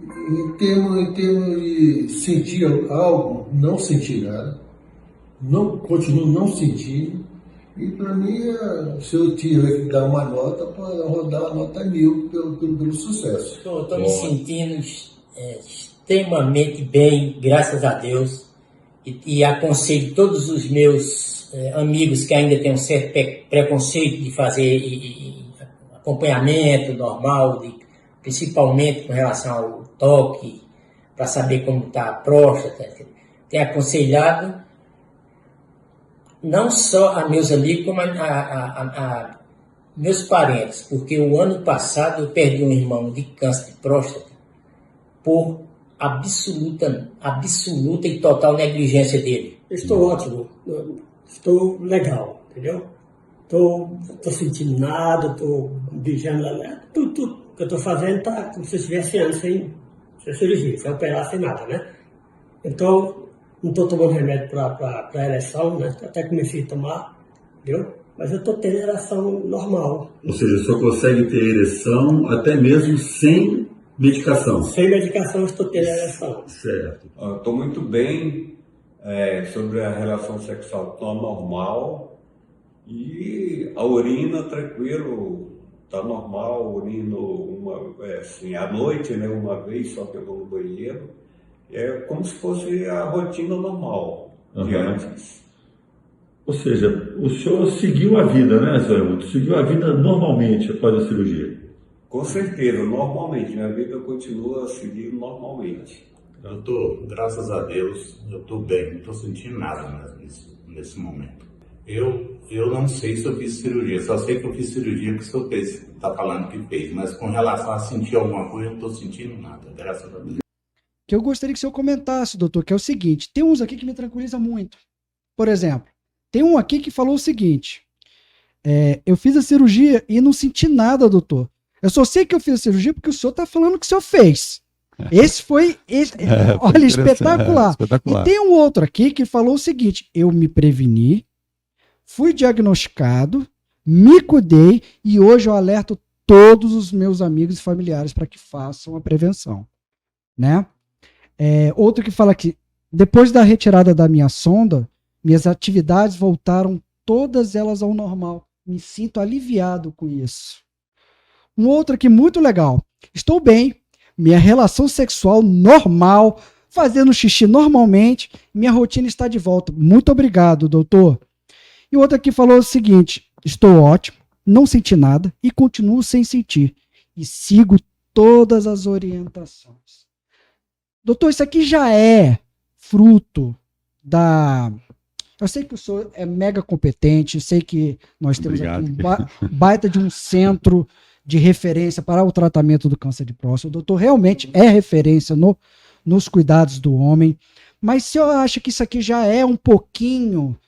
Em termos de sentir algo, não senti nada, continuo não sentindo. E para mim, se eu tiver que dar uma nota, para dar a nota 1000 pelo sucesso. Estou me sentindo extremamente bem, graças a Deus. E aconselho todos os meus amigos que ainda têm um certo preconceito de fazer acompanhamento normal, principalmente com relação ao toque, para saber como está a próstata. Tenho aconselhado não só a meus amigos, como a meus parentes, porque o ano passado eu perdi um irmão de câncer de próstata por absoluta e total negligência dele. Estou ótimo, estou legal, entendeu? Estou sentindo nada, estou vigiando, tudo que eu estou fazendo está como se eu estivesse antes sem cirurgia, sem operar, sem nada, né? Então, não estou tomando remédio para ereção, né? Até comecei a tomar, entendeu? Mas eu estou tendo ereção normal. Ou seja, só consegue ter ereção até mesmo sem medicação. Sem medicação eu estou tendo ereção. Certo. Estou muito bem sobre a relação sexual, estou normal. E a urina, tranquilo, está normal, urino assim, à noite, né, uma vez só que eu vou no banheiro. É como se fosse a rotina normal de antes. Ou seja, o senhor seguiu a vida, né, senhor Helmut? Seguiu a vida normalmente após a cirurgia? Com certeza, normalmente. Minha vida continua seguindo normalmente. Eu estou, graças a Deus, eu estou bem, não estou sentindo nada nesse momento. Eu não sei se eu fiz cirurgia, só sei que eu fiz cirurgia porque o senhor está falando que fez, mas com relação a sentir alguma coisa, eu não estou sentindo nada, graças a Deus. Que eu gostaria que o senhor comentasse, doutor, que é o seguinte, tem uns aqui que me tranquiliza muito. Por exemplo, tem um aqui que falou o seguinte, eu fiz a cirurgia e não senti nada, doutor. Eu só sei que eu fiz a cirurgia porque o senhor está falando que o senhor fez. Esse foi olha, espetacular. Espetacular. E tem um outro aqui que falou o seguinte, eu me preveni, fui diagnosticado, me cuidei e hoje eu alerto todos os meus amigos e familiares para que façam a prevenção, né? Outro que fala que depois da retirada da minha sonda, minhas atividades voltaram todas elas ao normal. Me sinto aliviado com isso. Um outro aqui muito legal. Estou bem, minha relação sexual normal, fazendo xixi normalmente, minha rotina está de volta. Muito obrigado, doutor. E outro aqui falou o seguinte, estou ótimo, não senti nada e continuo sem sentir. E sigo todas as orientações. Doutor, isso aqui já é fruto da... Eu sei que o senhor é mega competente, sei que nós temos aqui um baita de um centro de referência para o tratamento do câncer de próstata. O doutor realmente é referência nos cuidados do homem. Mas se eu acho que isso aqui já é um pouquinho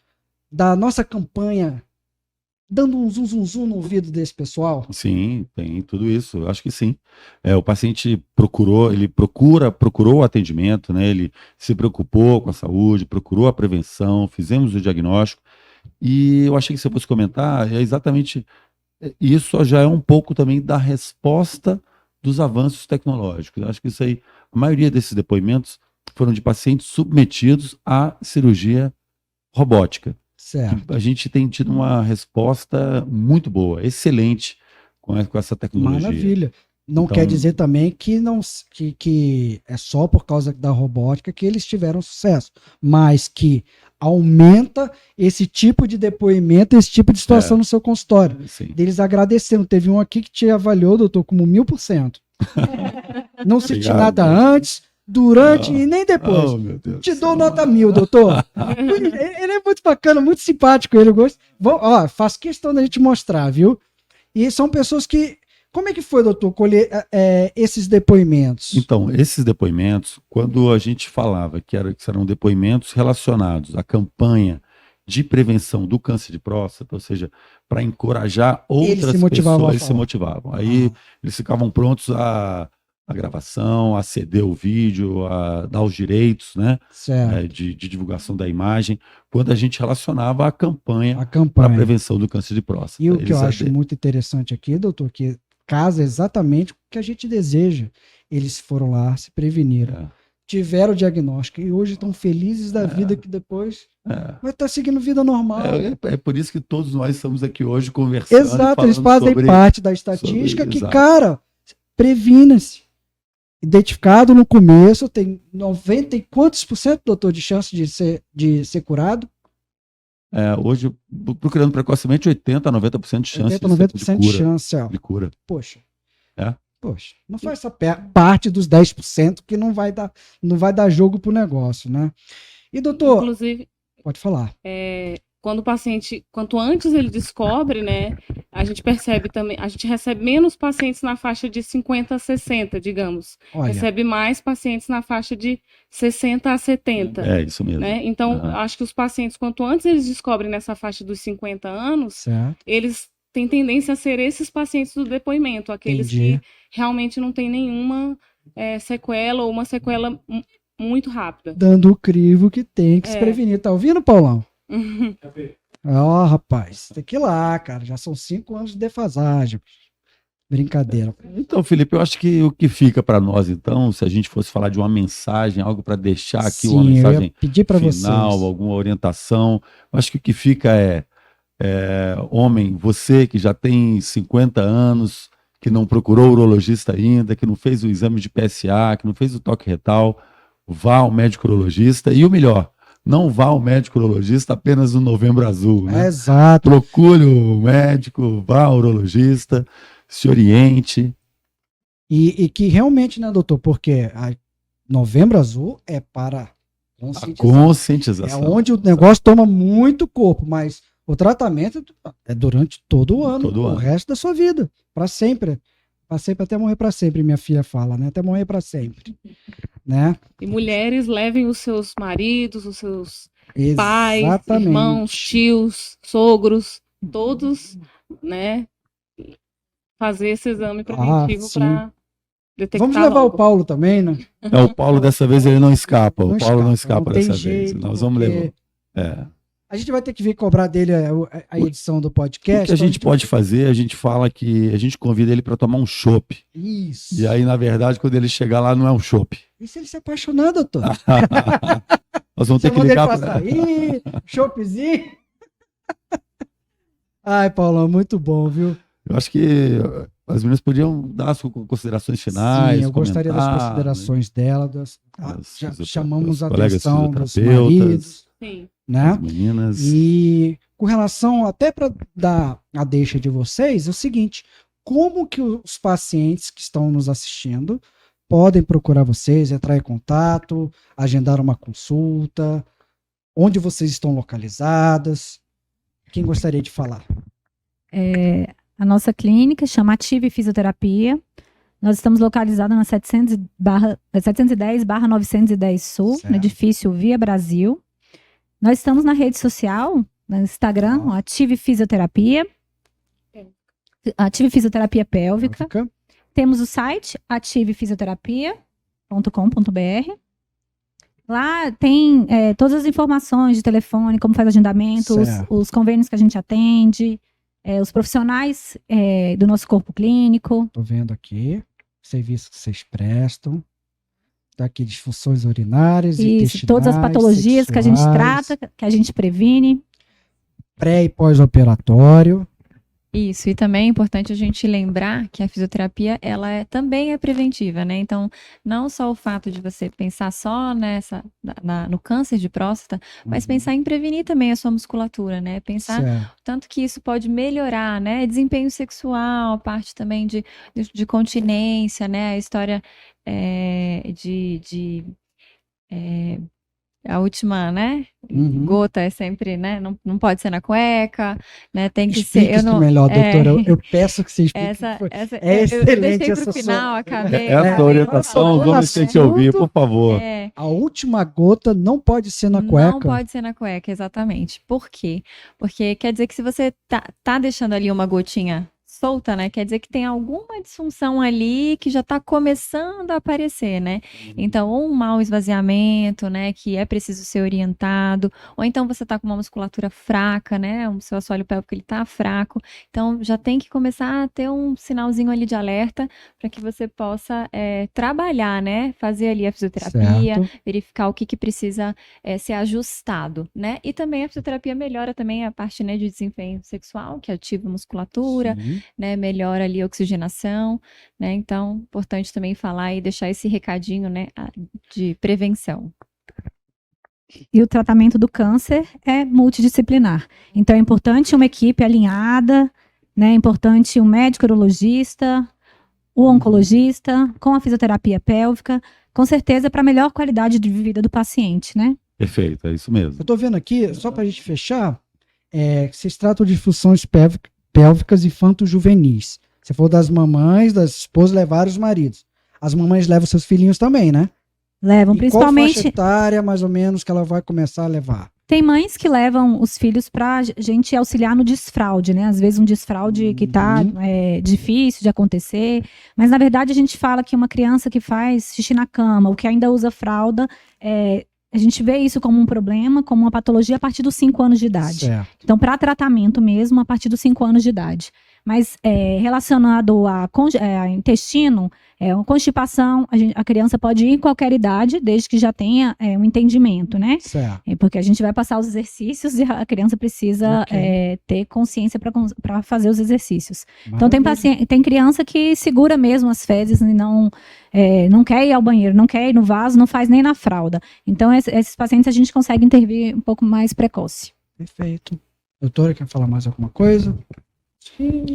da nossa campanha, dando um zum no ouvido desse pessoal? Sim, tem tudo isso, eu acho que sim. O paciente procurou o atendimento, né? Ele se preocupou com a saúde, procurou a prevenção, fizemos o diagnóstico, e eu achei que você fosse comentar, exatamente isso já é um pouco também da resposta dos avanços tecnológicos. Eu acho que isso aí, a maioria desses depoimentos foram de pacientes submetidos à cirurgia robótica. Certo. A gente tem tido uma resposta muito boa, excelente com essa tecnologia. Maravilha. Não Então, quer dizer também que é só por causa da robótica que eles tiveram sucesso, mas que aumenta esse tipo de depoimento, esse tipo de situação no seu consultório. Sim. Deles agradecendo. Teve um aqui que te avaliou, doutor, como 1000%. Não senti nada antes, durante e nem depois. Oh, meu Deus. Te dou nota 1000, doutor. Ele é muito bacana, muito simpático. Ele gosta. Faço questão da gente mostrar, viu? E são pessoas que... Como é que foi, doutor, colher esses depoimentos? Então, esses depoimentos, quando a gente falava que eram depoimentos relacionados à campanha de prevenção do câncer de próstata, ou seja, para encorajar outras se motivavam pessoas, a eles se falar. motivavam. Aí eles ficavam prontos a gravação, a ceder o vídeo, a dar os direitos, né, Certo. de divulgação da imagem, quando a gente relacionava a campanha A para a campanha. prevenção do câncer de próstata. E o que Eles eu acho aderiram. muito interessante aqui, doutor, que casa exatamente com o que a gente deseja. Eles foram lá, se preveniram, É. tiveram o diagnóstico e hoje estão felizes da vida que depois vai estar seguindo vida normal. É por isso que todos nós estamos aqui hoje conversando. Exato, eles falando fazem sobre- parte da estatística que, exato. cara, previna-se. Identificado no começo, tem 90 e quantos por cento, doutor, de chance de ser curado? Hoje, procurando precocemente, 80% a 90% de chance 80, 90% de cura. chance, ó. De cura. Poxa. É? Poxa, não faz essa parte dos 10% que não vai dar jogo pro negócio, né? E, doutor, Inclusive, pode falar. quando o paciente, quanto antes ele descobre, né, a gente percebe também, a gente recebe menos pacientes na faixa de 50 a 60, digamos. Olha, Recebe mais pacientes na faixa de 60 a 70. É isso mesmo. Né? Então, Aham. acho que os pacientes, quanto antes eles descobrem nessa faixa dos 50 anos, certo. eles têm tendência a ser esses pacientes do depoimento, aqueles Entendi. que realmente não têm nenhuma sequela ou uma sequela muito rápida. Dando o crivo que tem que se prevenir. Tá ouvindo, Paulão? Ó, rapaz, tem que ir lá, cara. Já são 5 anos de defasagem. Brincadeira. Então, Felipe, eu acho que o que fica para nós, então, se a gente fosse falar de uma mensagem, algo para deixar aqui, uma Sim, eu mensagem ia pedir para vocês. final, alguma orientação, eu acho que o que fica homem, você que já tem 50 anos, que não procurou o urologista ainda, que não fez o exame de PSA, que não fez o toque retal, vá ao médico urologista. E o melhor, não vá ao médico urologista apenas no Novembro Azul, né? Exato. Procure o médico, vá ao urologista, se oriente. E que realmente, né, doutor? Porque a Novembro Azul é para A conscientizar. conscientização. É onde o negócio toma muito corpo, mas o tratamento é durante todo o ano, Todo o ano. resto da sua vida, para sempre. Para sempre, até morrer para sempre, minha filha fala, né? Até morrer para sempre, né? E mulheres levem os seus maridos, os seus pais, Exatamente. irmãos, tios, sogros, todos, né, fazer esse exame preventivo sim. para detectar Vamos levar logo. o Paulo também, né? O Paulo dessa vez ele não escapa. Não O Paulo não escapa, escapa não tem dessa vez. jeito, Nós vamos porque levar. A gente vai ter que vir cobrar dele a edição do podcast. O que a então gente pode fazer, a gente fala que a gente convida ele para tomar um chopp. Isso. E aí, na verdade, quando ele chegar lá, não é um chopp. E se ele se apaixonar, doutor? Nós vamos ter que Chamou dele ligar pra para sair, choppzinho. Ai, Paulão, muito bom, viu? Eu acho que as meninas podiam dar as considerações finais. Sim, eu gostaria das comentar, considerações dela. Já chamamos a atenção dos maridos, Sim. né? as meninas. E com relação, até para dar a deixa de vocês, é o seguinte: como que os pacientes que estão nos assistindo podem procurar vocês, entrar em contato, agendar uma consulta, onde vocês estão localizadas? Quem gostaria de falar? A nossa clínica chama Ative Fisioterapia. Nós estamos localizados na 710/910 Sul, Certo. no edifício Via Brasil. Nós estamos na rede social, no Instagram, ó, Ative Fisioterapia. Ative Fisioterapia Pélvica. Temos o site ativefisioterapia.com.br. Lá tem todas as informações de telefone, como faz agendamento, Certo. os convênios que a gente atende, os profissionais do nosso corpo clínico. Estou vendo aqui, serviços que vocês prestam. Está aqui disfunções urinárias, Isso, todas as intestinais, patologias que a gente sexuais, trata, que a gente previne. pré e pós-operatório. Isso, e também é importante a gente lembrar que a fisioterapia, ela também é preventiva, né? Então, não só o fato de você pensar só no câncer de próstata, mas pensar em prevenir também a sua musculatura, né? Pensar Certo. tanto que isso pode melhorar, né? Desempenho sexual, parte também de continência, né? A história a última, né? Uhum. Gota é sempre, né? Não pode ser na cueca, né? Tem que Explique ser. isso melhor, doutora. Eu peço que você explique. É excelente deixei essa pro sua- final, acabei. Essa orientação, vamos ter que ouvir, por favor. A última gota não pode ser na cueca. Não pode ser na cueca, exatamente. Por quê? Porque quer dizer que se você tá deixando ali uma gotinha solta, né? Quer dizer que tem alguma disfunção ali que já está começando a aparecer, né? Então, ou um mau esvaziamento, né? Que é preciso ser orientado, ou então você está com uma musculatura fraca, né? O seu assoalho pélvico ele tá fraco. Então, já tem que começar a ter um sinalzinho ali de alerta para que você possa trabalhar, né? Fazer ali a fisioterapia, Certo. verificar o que precisa ser ajustado, né? E também a fisioterapia melhora também a parte, né, de desempenho sexual, que ativa a musculatura, Sim. né, melhora ali a oxigenação, né? Então, importante também falar e deixar esse recadinho, né, de prevenção. E o tratamento do câncer é multidisciplinar. Então, é importante uma equipe alinhada, né? É importante um médico urologista, o oncologista, com a fisioterapia pélvica, com certeza para melhor qualidade de vida do paciente, né? Perfeito, é isso mesmo. Eu tô vendo aqui, só pra gente fechar, que vocês tratam de disfunções pélvicas infanto-juvenis. Você falou das mamães, das esposas levaram os maridos. As mamães levam seus filhinhos também, né? Levam, E qual principalmente. faixa etária, mais ou menos, que ela vai começar a levar? Tem mães que levam os filhos para gente auxiliar no desfraude, né? Às vezes um desfraude que tá difícil de acontecer, mas na verdade a gente fala que uma criança que faz xixi na cama, ou que ainda usa fralda, a gente vê isso como um problema, como uma patologia a partir dos 5 anos de idade. Certo. Então, para tratamento mesmo, a partir dos 5 anos de idade. Mas relacionado a intestino, uma constipação, a criança pode ir em qualquer idade, desde que já tenha um entendimento, né? Certo. Porque a gente vai passar os exercícios e a criança precisa ter consciência para fazer os exercícios. Então, tem criança que segura mesmo as fezes e não quer ir ao banheiro, não quer ir no vaso, não faz nem na fralda. Então, esses pacientes a gente consegue intervir um pouco mais precoce. Perfeito. Doutora, quer falar mais alguma coisa?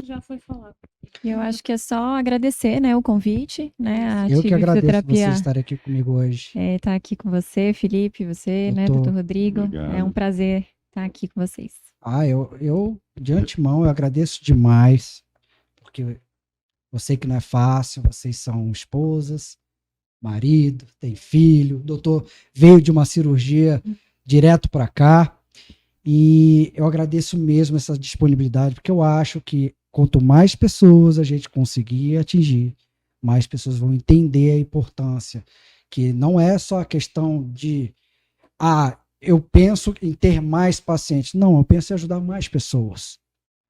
Já foi falado. Eu acho que é só agradecer, né, o convite, né, a Eu que Ative agradeço Fisioterapia você estar aqui comigo hoje. tá aqui com você, Felipe, você, né, Doutor. doutor Rodrigo. Obrigado. É um prazer estar aqui com vocês. Eu de antemão, eu agradeço demais, porque eu sei que não é fácil, vocês são esposas, marido, tem filho, o doutor veio de uma cirurgia direto para cá, e eu agradeço mesmo essa disponibilidade, porque eu acho que quanto mais pessoas a gente conseguir atingir, mais pessoas vão entender a importância, que não é só a questão de eu penso em ter mais pacientes. Não, eu penso em ajudar mais pessoas,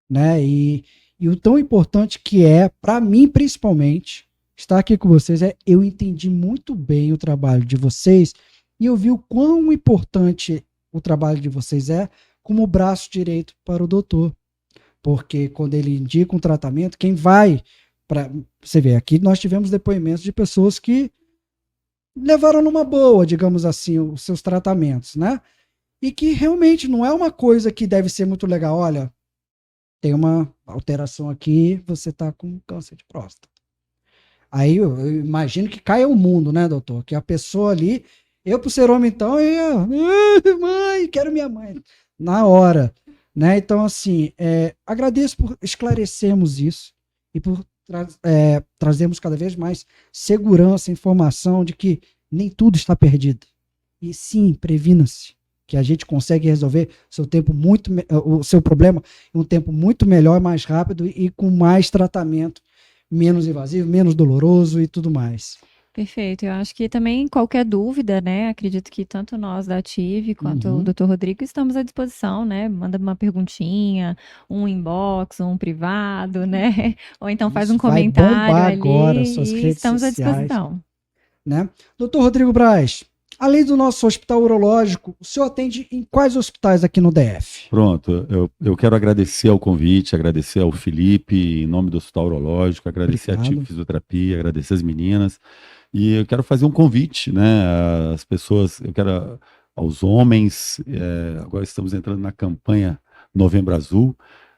né? E o tão importante que é, para mim principalmente, estar aqui com vocês, eu entendi muito bem o trabalho de vocês e eu vi o quão importante o trabalho de vocês é como braço direito para o doutor. Porque quando ele indica um tratamento, quem vai para... Você vê, aqui nós tivemos depoimentos de pessoas que levaram numa boa, digamos assim, os seus tratamentos, né? E que realmente não é uma coisa que deve ser muito legal. Olha, tem uma alteração aqui, você está com câncer de próstata. Aí eu imagino que caia o mundo, né, doutor? Que a pessoa ali, eu por ser homem então, mãe, quero minha mãe. Na hora, né? Então, assim, agradeço por esclarecermos isso e por trazermos cada vez mais segurança, informação de que nem tudo está perdido. E sim, previna-se, que a gente consegue resolver o seu problema em um tempo muito melhor, mais rápido e com mais tratamento, menos invasivo, menos doloroso e tudo mais. Perfeito. Eu acho que também qualquer dúvida, né? Acredito que tanto nós da Ative quanto o Dr. Rodrigo estamos à disposição, né? Manda uma perguntinha, um inbox, um privado, né? Ou então faz um comentário ali agora suas e redes estamos à sociais, disposição. né? Dr. Rodrigo Braz, além do nosso hospital urológico, o senhor atende em quais hospitais aqui no DF? Pronto, eu quero agradecer ao convite, agradecer ao Felipe, em nome do Hospital Urológico, agradecer a Ative Fisioterapia, agradecer as meninas. E eu quero fazer um convite, né, às pessoas, aos homens, agora estamos entrando na campanha Novembro Azul.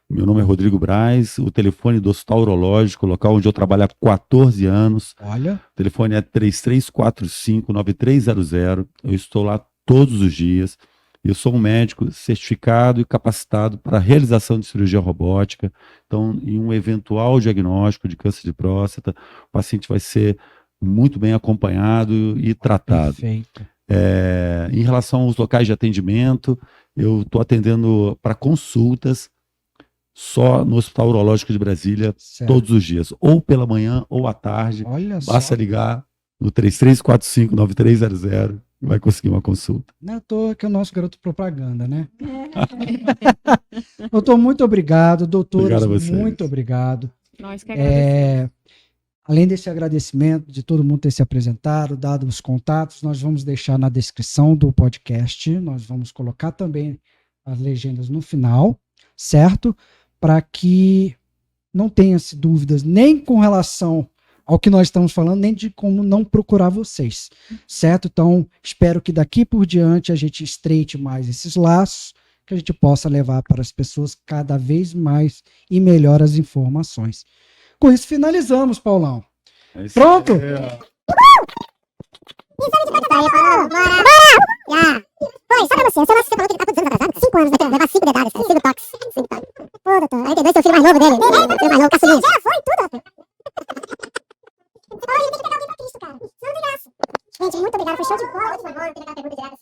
Meu nome é Rodrigo Braz, o telefone do Hospital Urológico, local onde eu trabalho há 14 anos. Olha. O telefone é 3345-9300. Eu estou lá todos os dias. Eu sou um médico certificado e capacitado para a realização de cirurgia robótica. Então, em um eventual diagnóstico de câncer de próstata, o paciente vai ser muito bem acompanhado e tratado. Perfeito. Em relação aos locais de atendimento, eu estou atendendo para consultas só no Hospital Urológico de Brasília, Certo. todos os dias, ou pela manhã ou à tarde. Olha só. Basta ligar no 3345-9300 e vai conseguir uma consulta. Não é à toa que é o nosso garoto propaganda, né? Doutor, muito obrigado. Doutores, Obrigado a vocês. muito obrigado. Nós que agradecemos. Além desse agradecimento de todo mundo ter se apresentado, dado os contatos, nós vamos deixar na descrição do podcast, nós vamos colocar também as legendas no final, certo? Para que não tenha-se dúvidas nem com relação ao que nós estamos falando, nem de como não procurar vocês, certo? Então, espero que daqui por diante a gente estreite mais esses laços, que a gente possa levar para as pessoas cada vez mais e melhor as informações. Com isso, finalizamos, Paulão. É isso Pronto? aí. Oi, só pra você falou que ele tá com 2 anos atrasado? 5 anos, vai levar 5 dedadas, 5 toques. Pô, doutor, aí tem 2 seu filho mais novo dele. Filho mais novo, caçulinha. Já foi tudo, doutor. Então a gente tem que pegar alguém pra Cristo, cara. Senão não tem graça. Gente, muito obrigado, foi show de bola. Muito bom, não tem aquela pergunta direta assim.